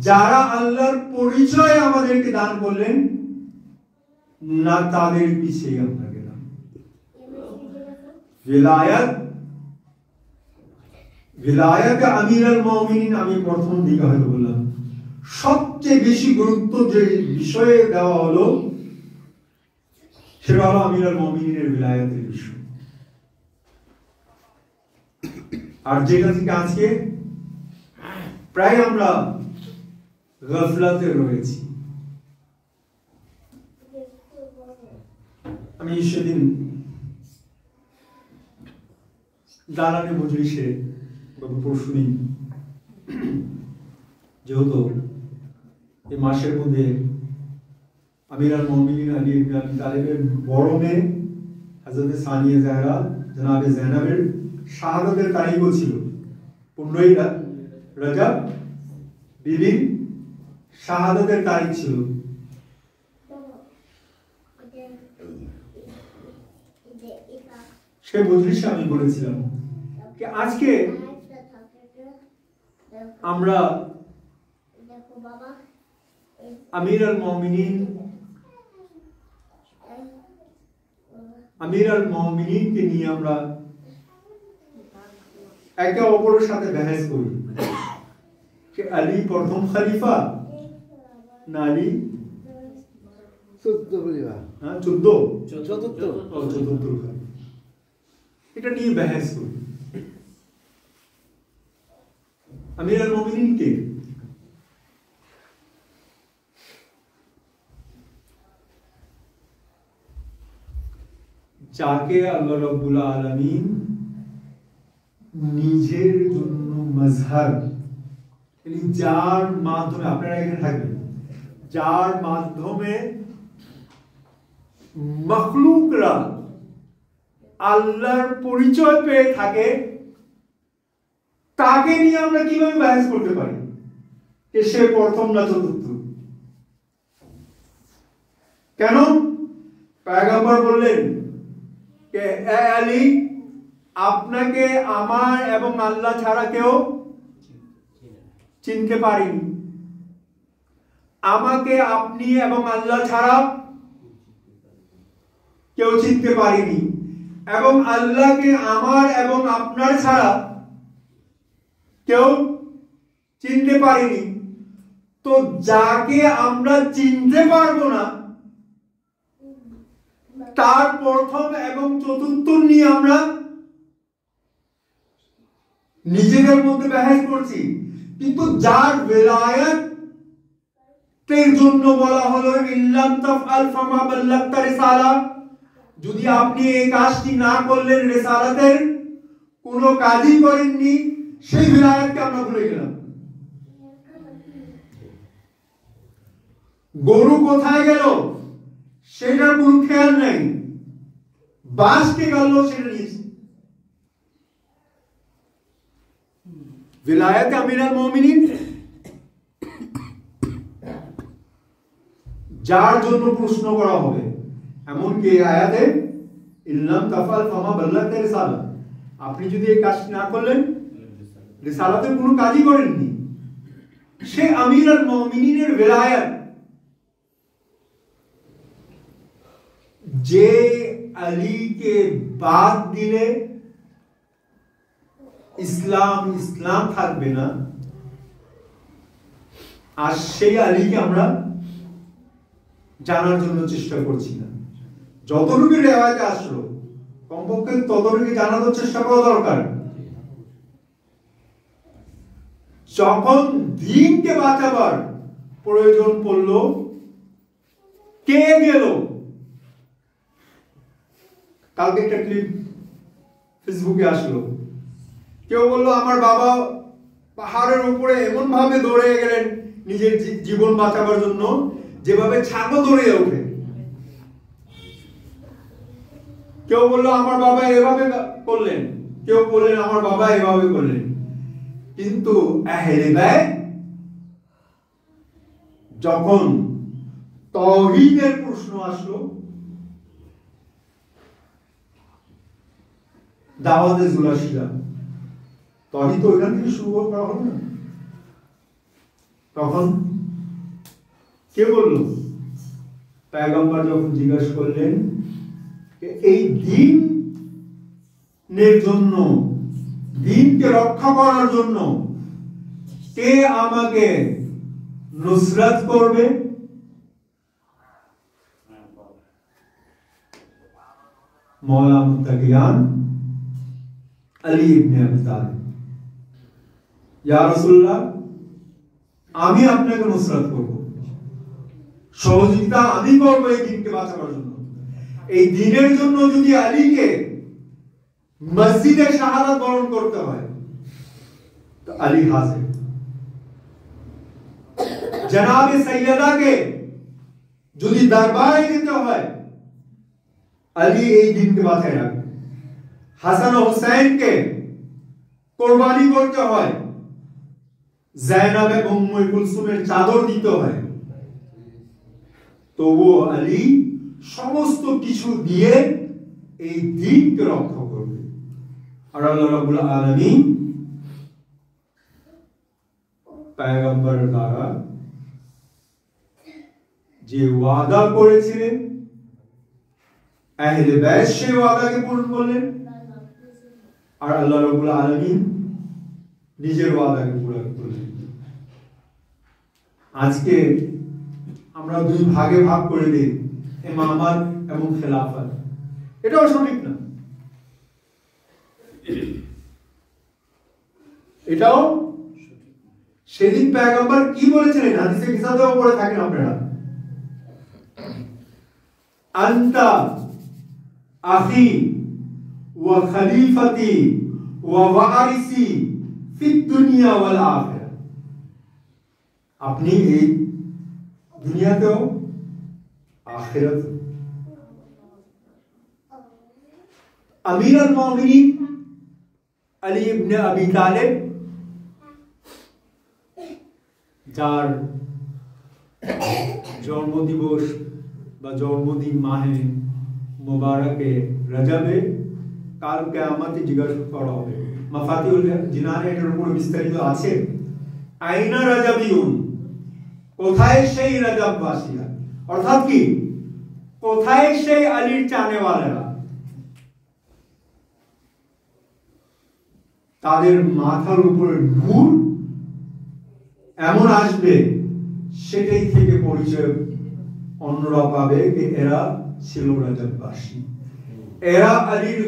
যারা আল্লাহর পরিচয় আমাদেরকে দান করলেন না তাদের পিছিয়ে আমরা গেলাম। ভিলায়াত আমিরুল মুমিনিন আমি প্রথম দিকে হয়তো বললাম, সবচেয়ে বেশি গুরুত্ব যে বিষয়ে দেওয়া হলো সেটা হলো আমিরুল মুমিনিনের ভিলায়াতের বিষয়। আর যেটা থেকে আজকে প্রায় আমরা গাফলাতে রয়েছি। আমি সেদিন দালানে মজলিসে গত পরশুদিন, যেহেতু এই মাসের মধ্যে আমিরুল মুমিনিন আলী ইবনে আবি তালেবের বড় মেয়ে হযরত সানিয়া জাহরা জনাবে জাইনাবের শাহাদাতের তারিখও ছিল 15 রজব, বিবির শাহাদাতের তারিখ ছিল। সে মজলিসে আমি বলেছিলাম যে আজকে আমরা আমিরুল মুমিনিনকে নিয়ে আমরা একে অপরের সাথে বহস করি যে আলী প্রথম খলিফা না আলী চতুর্থ খলিফা, এটা নিয়ে বহস করি। আমিরুল মুমিনিন কে? যাকে আল্লাহ রাব্বুল আলামিন নিজের জন্য মাজহার, যার মাধ্যমে আপনারা এখানে থাকবেন, যার মাধ্যমে মাখলুকরা আল্লাহর পরিচয় পেয়ে থাকে, তাকে নিয়ে আমরা কিভাবে বহস করতে পারি যে সে প্রথম না চতুর্থ? কেন? পয়গম্বর বললেন যে এ আলী, আপনাকে আমার এবং আল্লাহ ছাড়া কেউ চিনতে পারেনি, আমাকে আপনি এবং আল্লাহ ছাড়া কেউ চিনতে পারেনি, এবং আল্লাহকে আমার এবং আপনার ছাড়া কেউ চিনতে পারেনি। তো যাকে আমরা চিনতে পারবো না তার প্রথম এবং চতুর্থ নিয়ে আমরা নিজেদের মধ্যে বহস করছি। কিন্তু যার বেলায়েতের জন্য বলা হলো ইল্লাম তাফআল ফামা বাল্লাগতা রিসালা, যদি আপনি এই কাজটি না করলেন, রিসালাতের কোনো কাজই করেননি, সেই বেলায়েতকে আমরা ভুলে গেলাম। গরু কোথায় গেল সেটার কোনো খেয়াল নেই, বাসকে গেল সেটা নিয়েছে। विलायत अमीरुल मोमिनीन যার জন্য প্রশ্ন করা হবে, এমনকি এই আয়াতে ইল্লাম তাফাল ফামা বাল্লাগতা রিসালা, আপনি যদি এই কাজ না করলেন, রিসালাতের কোনো কাজই করেননি, সে আমিরুল মুমিনিনের विलायत যে আলীকে বাদ দিলে ইসলাম থাকবে না, আর সেই আলীকে আমরা জানার জন্য চেষ্টা করছি না। যতটুকু রেওয়ায়তে আসলো কমপক্ষে ততটুকু জানার চেষ্টা করা দরকার। যখন দ্বীনকে বাঁচাবার প্রয়োজন পড়ল, কে গেল? কালকে একটা ক্লিপ ফেসবুকে আসলো, কেউ বললো আমার বাবা পাহাড়ের উপরে এমন ভাবে দৌড়ে গেলেন নিজের জীবন বাঁচাবার জন্য যেভাবে ছাগল দৌড়ে ওঠে। কেউ বললো আমার বাবা এভাবে করলেন, কেউ বললেন আমার বাবা এভাবে করলেন, কিন্তু আহলে বাইত যখন তাওহীদের প্রশ্ন আসলো, দাওয়াতে জুলাশিরা, তাওহীদ তো ওইখান থেকে শুরু করা হলো না। তখন কে বলল? পয়গম্বর যখন জিজ্ঞাসা করলেন এই দ্বীনের জন্য, দ্বীনকে রক্ষা করার জন্য কে আমাকে নুসরাত করবে? মওলা মুত্তাকিয়ান আলী ইবনে আবি তালিব, ইয়া রাসূলুল্লাহ আমি আপনাকে নুসরাত করব, সহযোগিতা আমি করব এই দ্বীনকে বাঁচানোর জন্য। এই দ্বীনের জন্য যদি আলীকে মসজিদে শাহাদাত বরণ করতে হয় তো আলী হাজির। জনাবে সাইয়্যিদাকে যদি দরবারে যেতে হয় আলী এই দ্বীনকে বাঁচায় রাখবে। হাসান ও হুসাইনকে কোরবানি করতে হয়, জায়নাব এবং উম্মে কুলসুমের চাদর দিতে হয়, তবুও আলী সমস্ত কিছু দিয়ে এই দ্বীনকে রক্ষা করবে। আর আল্লাহ রাব্বুল আলামিন পয়গম্বরের দ্বারা যে ওয়াদা করেছিলেন আহলে বাইত সেই ওয়াদাকে পূরণ করলেন, আর আল্লাহ রাব্বুল আলামিন নিজের ওয়াদাকে পূরণ করলেন। আজকে আমরা দুই ভাগে ভাগ করে দিই, ইমামাত এবং খেলাফত, এটাও সঠিক না। এটাও সেদিন পয়গম্বর কি বলেছিলেন হাদিসে কিতাবেও পড়ে থাকেন আপনারা, আনতা আখি ওয়া খলিফাতি ওয়া ওয়ারিসি ফিদ দুনিয়া ওয়াল আখিরাহ, আপনি এই দুনিয়াতেও আখিরাত। আমিরুল মুমিনিন আলী ইবনে আবি তালিব, যার জন্মদিবস বা জন্মদিন মাহে মুবারকে রজবে কাল কিয়ামতে জিজ্ঞাসা করা হবে। মাফাতিউল জিনানে এটার উপর বিস্তারিত আছে। আইনা রজবিউন, কোথায় সেই রজববাসীরা, অর্থাৎ কি কোথায় সেই আলীর চানেওয়ালারা, তাদের মাথার উপরে নূর এমন আসবে সেটাই থেকে পরিচয় অন্যরা পাবে যে এরা ছিল রজববাসী, এরা আলীর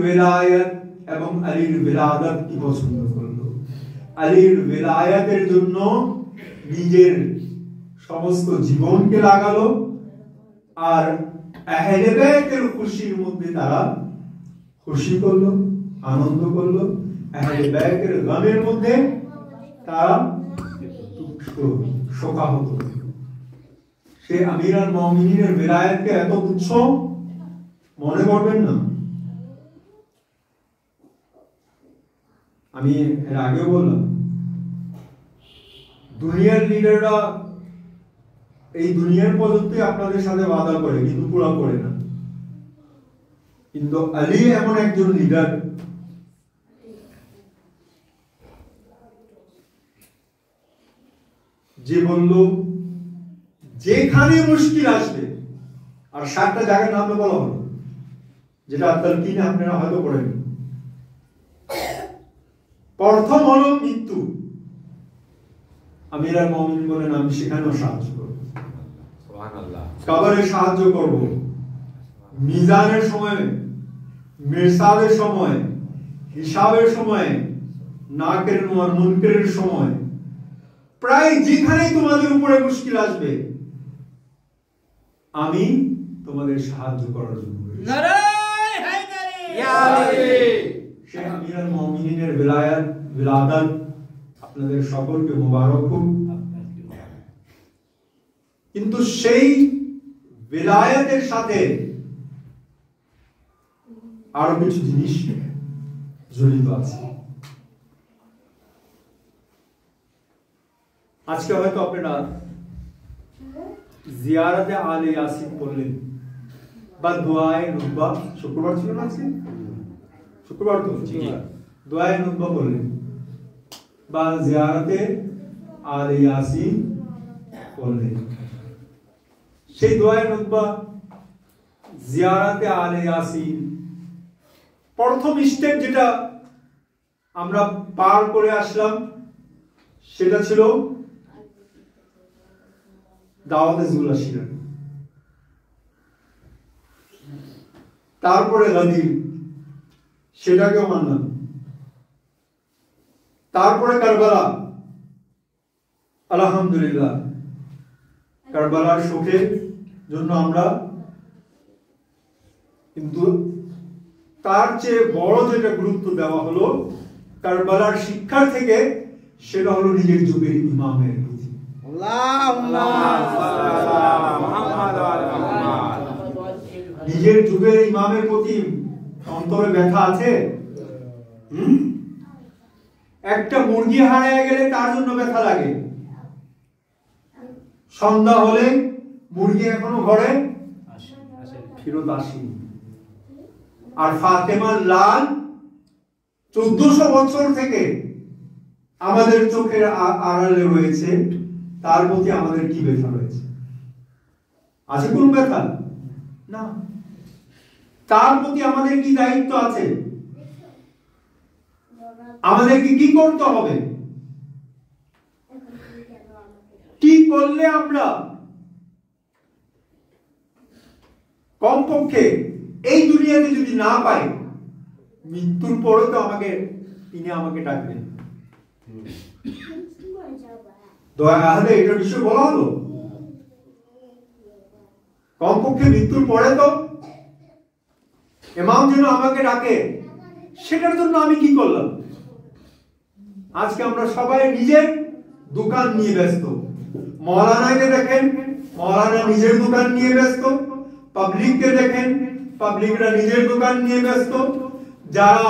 বিলায়াত এবং আলীর বিলাদত কি পছন্দ করলো, আলীর বিলায়াতের জন্য নিজের সমস্ত জীবনকে লাগালো, আর আহলে বাইতের খুশির মধ্যে তারা খুশি করলো, আনন্দ করলো, আহলে বাইতের গমের মধ্যে তারা শোকাহত। সে আমিরুল মুমিনিনের বিলায়াতকে এত তুচ্ছ মনে করবেন না। আমি এর আগেও বললাম দুনিয়ার লিডাররা এই দুনিয়ার পর্যন্ত আপনাদের সাথে ওয়াদা করে কিন্তু পুরো করে না, কিন্তু আলী এমন একজন লিডার যে বলল যেখানে মুশকিল আসবে, আর 7টা জায়গার নাম বলা হলো যেটা তালকিনে আপনারা হয়তো পড়েন। প্রথম হলো মৃত্যু, আমিরুল মুমিনিন বলেন আমি সেখানেও সাহায্য করব, সুবহানাল্লাহ, কবরে সাহায্য করব, মিজানের সময়, মিরসাদের সময়, হিসাবের সময়, নাকের মুনকেরের সময়, প্রায় যেখানেই তোমাদের উপরে মুশকিল আসবে আমি তোমাদের সাহায্য করার জন্য। নারায়ে হায়দারি, ইয়া আলী, সে আমিরুল মুমিনিনের বিলাদত আপনাদের সকলকে মোবারক হোক। কিন্তু সেই বেলায়েতের সাথে আরো কিছু জিনিস জড়িত আছে। আজকে হয়তো আপনারা জিয়ারতে আলে ইয়াসিন পড়লেন বা দোয়ায়ে নুকবা, শুক্রবার ছিল না আজকে? শুক্রবার তো দোয়ায়ে নুকবা বললেন বা জিয়ারতে আলে ইয়াসিন পড়লেন। সেই দোয়ায়ে নুকবা, জিয়ারতে আলে ইয়াসিন, প্রথম স্টেপ যেটা আমরা পার করে আসলাম সেটা ছিল দাওয়াতে জুলা শিরান, তারপরে গাদির, সেটাকেও মানলাম, তারপরে কারবালা, আলহামদুলিল্লাহ কারবালার শোকের জন্য আমরা, কিন্তু তার চেয়ে বড় যেটা গুরুত্ব দেওয়া হলো কারবালার শিক্ষার থেকে, সেটা হলো নিজের যুগের ইমামের প্রতি। নিজের যুগের ইমামের প্রতি অন্তরে ব্যথা আছে? একটা মুরগি হারিয়ে গেলে তার জন্য ব্যথা লাগে, সন্ধ্যা হলে মুরগি এখনো ঘরে ফেরত আসেনি। আর ফাতেমার লাল 1400 বছর থেকে আমাদের চোখের আড়ালে রয়েছে, তার প্রতি আমাদের কি ব্যথা রয়েছে? আছে কোন ব্যথা? না। তার প্রতি আমাদের কি দায়িত্ব আছে? আমাদেরকে কি করতে হবে? কি করলে আমরা কমপক্ষে এই দুনিয়াতে যদি না পাই, মৃত্যুর পরে তো তিনি আমাকে ডাকবেন। দয়া আহলে এটার বিষয় বলা হলো, কমপক্ষে মৃত্যুর পরে তো ইমাম যেন আমাকে ডাকে, সেটার জন্য আমি কি করলাম? আজকে আমরা সবাই নিজের দোকান নিয়ে ব্যস্ত। মৌলানাকে দেখেন, মৌলানা নিজের দোকান নিয়ে ব্যস্ত। পাবলিককে দেখেন, পাবলিকরা নিজের দোকান নিয়ে ব্যস্ত। যারা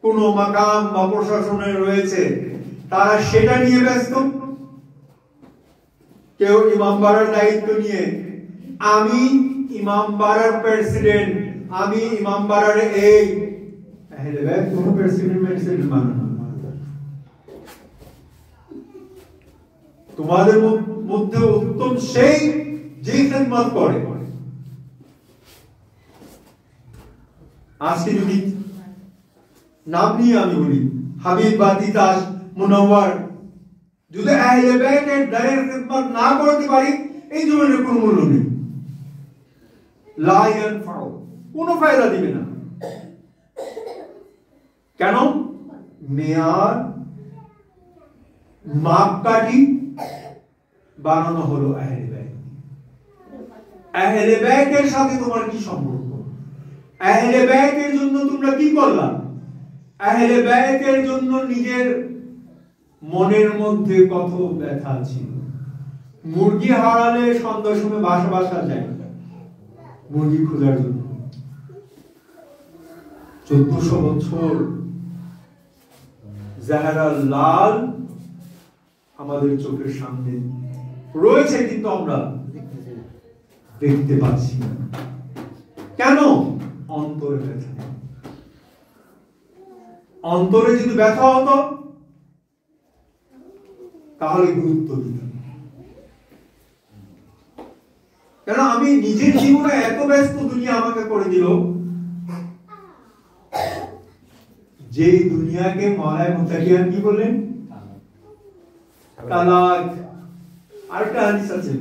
কোনো মাকাম বা প্রশাসনে রয়েছে তারা সেটা নিয়ে ব্যস্ত। কেউ ইমামবাড়ার দায়িত্ব নিয়ে, আমি ইমামবাড়ার প্রেসিডেন্ট, আমি ইমামবাড়ার এই, কোনো প্রেসিডেন্ট মানে না। তোমাদের মধ্যে উত্তম সেই যে খেদমত করে। আজকে যদি নাম নিয়ে আমি বলি, হাবিব বা তিতাস, মুনাওয়ার, যদি আহলে বাইতের দায়ের খেদমত না করতে পারি, এই জীবনের কোনো মূল্য নেই। লা ইয়ানফাউ, কোনো ফায়দা দিবে না। কেন? মেয়ার মাপকাঠি বানানো হলো আহলে বাইত। আহলে বাইতের সাথে তোমার কি সম্পর্ক? আহলে বাইতের জন্য তোমরা কি করলা? আহলে বাইতের জন্য নিজের মনের মধ্যে কত ব্যথা ছিল। মুরগি হারালে সন্ধ্যার সময় বাসা যায় মুরগি খোঁজার জন্য। 1400 বছর জাহরা লাল আমাদের চোখের সামনে রয়েছে, কিন্তু আমরা দেখতে পাচ্ছি না। কেন? অন্তরে ব্যথা। অন্তরে যদি ব্যথা হতো তাহলে গুরুত্ব দিতাম। কেন? আমি নিজের জীবনে এত ব্যস্ত, দুনিয়া আমাকে করে দিল, যে দুনিয়াকে মাওলানা মুতাকিয়ান কি বললেন? তালাক। আরেকটা হাদিস আছে,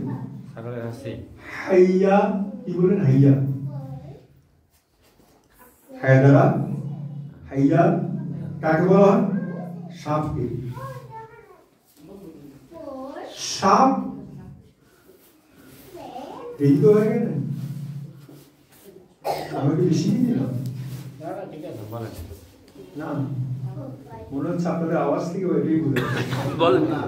হাইয়া কি বলেন? হাইয়া, হায়দারা, হাইয়া কাকে বলা হয়? সাপকে। সাপ দেরি তো হয়ে গেলেন, আমাকে বেশি দিয়ে দিলাম না, মনে হচ্ছে আপনাদের আওয়াজ থেকে এটাই বুঝে বলেন না।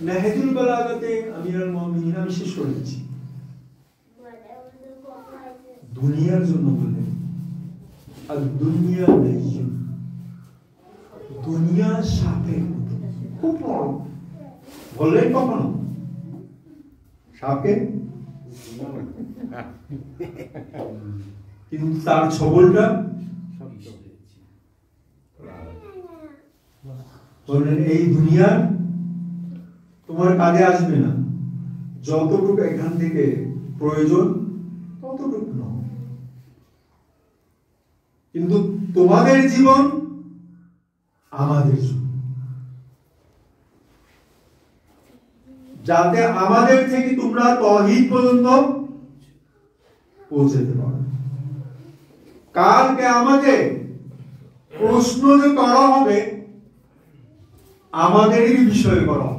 নাহজুল বালাগাতে আমিরুল মুমিনিন আমি শেষ করে দিচ্ছি। দুনিয়ার জন্য বললেন আর দুনিয়া নেই, দুনিয়া সাপের মতো খুব বড়। বললেন কখনো সাপে, কিন্তু তার ছবলটা বললেন এই দুনিয়া তোমার কাজে আসবে না, যতটুকু এখান থেকে প্রয়োজন ততটুকু নাও, কিন্তু তোমাদের জীবন আমাদের জন্য, যাতে আমাদের থেকে তোমরা তাওহীদ পর্যন্ত পৌঁছাতে পারো। কালকে আমাকে প্রশ্ন যে করা হবে আমাদেরই বিষয়ে করা হবে।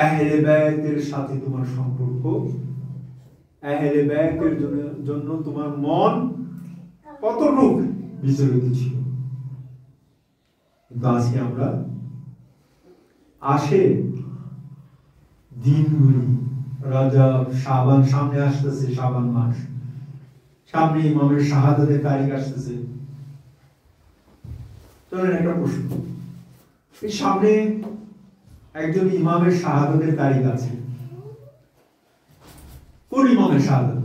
আহলে বাইতের সাথে তোমার সম্পর্ক, আহলে বাইতের জন্য তোমার মন কতটুকু বিচলিত ছিল। কিন্তু আজকে আমরা আসে দিনগুলি, রজব, শাবান সামনে আসতেছে, শাবান মাস সামনে, ইমামের শাহাদাতের তারিখ আসতেছে। চলেন একটা প্রশ্ন, এই সামনে একজন ইমামের শাহাদাতের তারিখ আছে, কোন ইমামের শাহাদাত?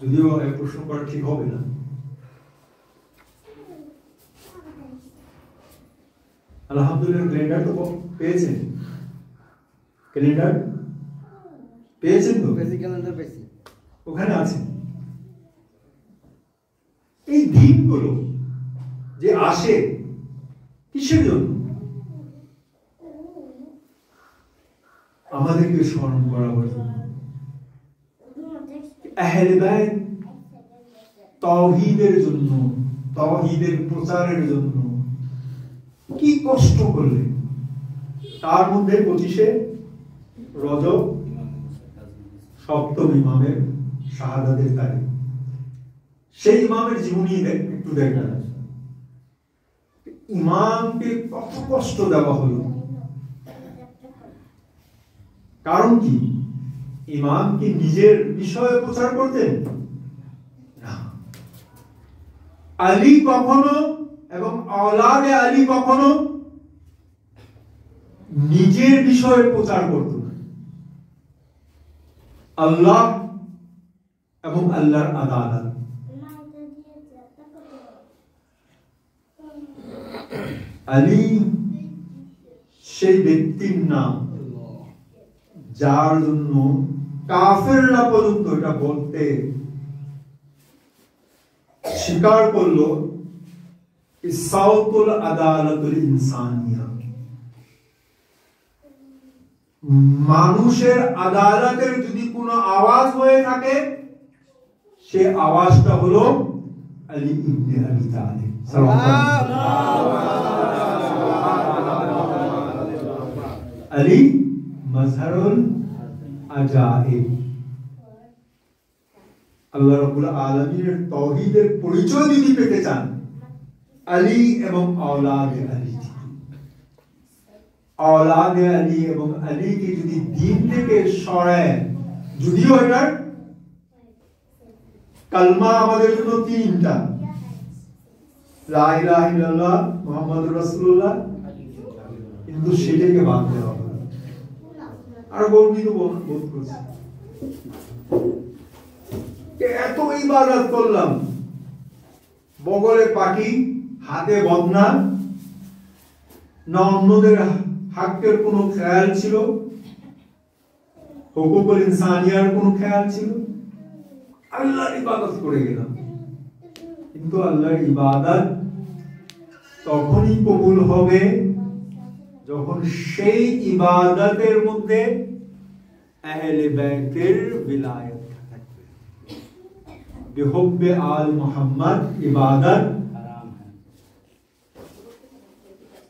যদিও এই প্রশ্ন করা ঠিক হবে না। আলহামদুলিল্লাহ ক্যালেন্ডার তো পেয়েছেন, ক্যালেন্ডার পেয়েছেন তো? ক্যালেন্ডার পেয়েছি, ওখানে আছে এই দিনগুলো যে আসে কিসের জন্য? আমাদেরকে স্মরণ করাবার জন্য। আহলে বাইত তাওহীদের জন্য, তাওহীদের প্রচারের জন্য কি কষ্ট করলেন। তার মধ্যে 25শে রজব সপ্তম ইমামের শাহাদাতের তারিখ, সেই ইমামের জীবনী একটু দেখবেন। ইমামকে কত কষ্ট দেওয়া হলো, কারণ কি? ইমাম কি নিজের বিষয়ে প্রচার করতেন না। আলী কখনো এবং আওলাদে আলী কখনো নিজের বিষয়ে প্রচার করত না। আল্লাহ এবং আল্লাহর আদালত, আলী সেই ব্যক্তির নাম যার জন্য কাফেররা পর্যন্ত এটা বলতে স্বীকার করলো সাউতুল আদালতুল ইনসানিয়া, মানুষের আদালতের যদি কোনো আওয়াজ হয়ে থাকে সে আওয়াজটা হলো আলী ইবনে আবি তালিব। আলী মাজহারুল আজাইব। আল্লাহ রাব্বুল আলামিনের তাওহীদের পরিচয় যদি পেতে চান, আলী এবং আওলাদে আলী, আওলাদে আলী এবং আলীকে যদি দ্বীন থেকে সরায়, যদিও এটার কালমা আমাদের জন্য তিনটা, লা ইলাহা ইল্লাল্লাহ মুহাম্মাদুর রাসূলুল্লাহ, কিন্তু সেটাকে বাদ দেওয়া হবে। আর গর্বিত বোধ করছি এত ইবাদত করলাম, বগলে পাখি, হাতে বদনা, না অন্যদের হাক্কের কোনো খেয়াল ছিল, হুকুকুল ইনসানিয়ার কোনো খেয়াল ছিল, আল্লাহর ইবাদত করে গেলাম। কিন্তু আল্লাহর ইবাদত তখনই কবুল হবে যখন সেই ইবাদতের মধ্যে আহলে বাইতের বিলায়াত থাকবে। বিহুব্বে আল মুহাম্মদ ইবাদত হারাম है।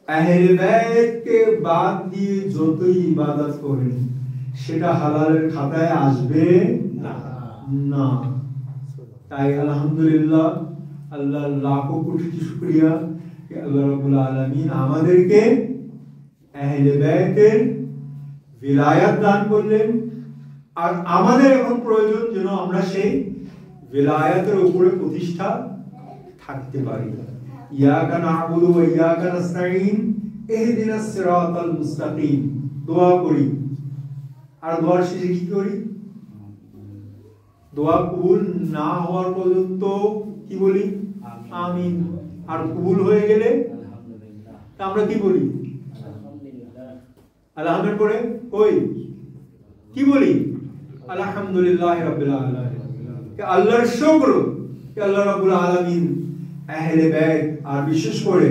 আহলে বাইতকে বাদ দিয়ে যতই ইবাদত করেন সেটা হালালের খাতায় আসবে না। তাই আলহামদুলিল্লাহ, আল্লাহর লাখো কোটি শুকরিয়া कि अल्लाह रब्बुल आलामीन আমাদেরকে আহলে বাইতের विलायत দান করলেন আর আমাদের এখন প্রয়োজন যেন আমরা সেই विलायतेর উপরে প্রতিষ্ঠা থাকতে পারি ইয়াকা না'বুদু ওয়া ইয়াকা নাস্তাঈন ইহদিনাস সিরাতাল মুস্তাকিম দোয়া করি আর দোয়ার শেষে কি করি দোয়া কবুল না হওয়ার পর্যন্ত কি বলি আমিন আর কবুল হয়ে গেলে তা আমরা কি বলি আলহামদুলিল্লাহ পরে কই কি বলি আলহামদুলিল্লাহি রাব্বিল আলামিন কে আল্লাহর শুকর কে আল্লাহ রাব্বুল আলামিন আহলে বাইত আর বিশেষ করে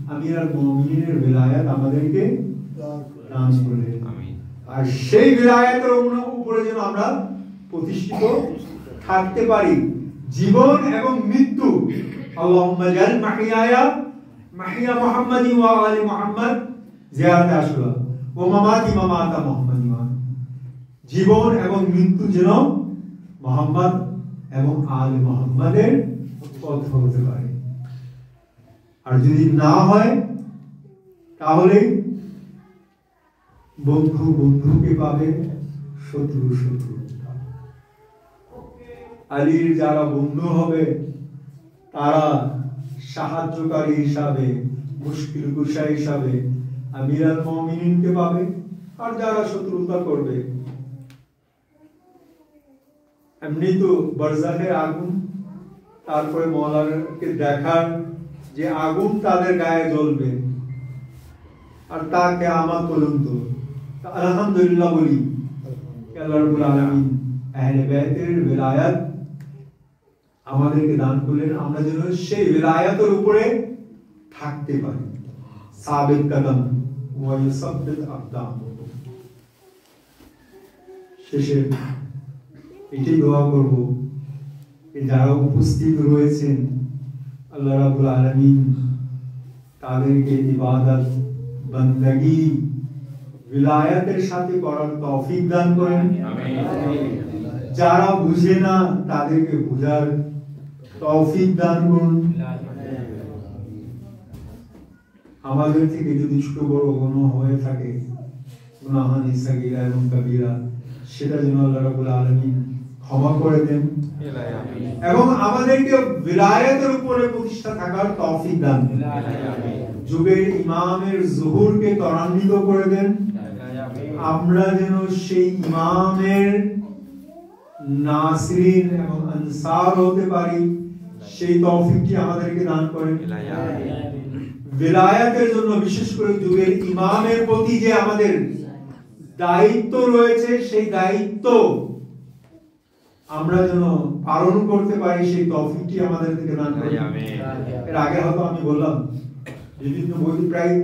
আমিরুল মুমিনিনের विलायत আমাদেরকে দান করলেন আমিন আর সেই विलायतेর উপরে যেন আমরা প্রতিষ্ঠিত থাকতে পারি জীবন এবং মৃত্যু আল্লাহুম্মা জাল মাহিয়া মুহাম্মাদি ওয়া আলি মুহাম্মদ জিয়ারাত আশুরা ওয়া মামাতি মামাতা মুহাম্মাদি জীবন এবং মৃত্যু যেন মুহাম্মদ এবং আলি মুহাম্মাদের পথ হতে পারে আর যদি না হয় তাহলে বন্ধু বন্ধুকে পাবে শত্রু শত্রু আলীর যারা বন্ধু হবে তারা সাহায্যকারী হিসাবে মুশকিল কুশা হিসাবে আমিরুল মুমিনিনকে পাবে আর যারা শত্রুতা করবে এমনি তো বারজাখের আগুন তারপরে মওলানাকে দেখার যে আগুন তাদের গায়ে জ্বলবে আর তা কিয়ামত পর্যন্ত আলহামদুলিল্লাহ বলি আল্লাহ রাব্বুল আলামিন আহলে বাইতের विलायत আমাদেরকে দান করলেন আমরা যেন সেই विलायतेর উপরে থাকতে পারি সাবিত কদম ওয়া ইউসাব্বিত আকদাম শেষে এটাই দোয়া করব যে যারা উপস্থিত রয়েছেন আল্লাহ রাব্বুল আলামিন তাদেরকে ইবাদত বندگی विलायतेর সাথে করার তৌফিক দান করেন আমিন যারা বুঝে না তাদেরকে বুঝার তৌফিক দান করুন আমাদের থেকে যদি ছোট বড় গুনাহ হয়ে থাকে গুনাহানি সাগীরা এবং কবিরা সেটা যেন আল্লাহ রাব্বুল আলামিন ক্ষমা করে দেন এবং আমাদেরকে विलायतेর উপরে প্রতিষ্ঠা থাকার তৌফিক দান করুন যুগের ইমামের জুহুরকে ত্বরান্বিত করে দেন আমরা যেন সেই ইমামের নাসরিন এবং আনসার হতে পারি সেই তৌফিকটি আমাদেরকে দান করেন विलायतेর জন্য বিশেষ করে যুগের ইমামের প্রতি যে আমাদের দায়িত্ব রয়েছে সেই দায়িত্ব আমরা যেন পালন করতে পারি সেই তৌফিকটি আমাদের থেকে দান করেন আমিন এর আগে হয়তো আমি বললাম বিভিন্ন বই প্রায়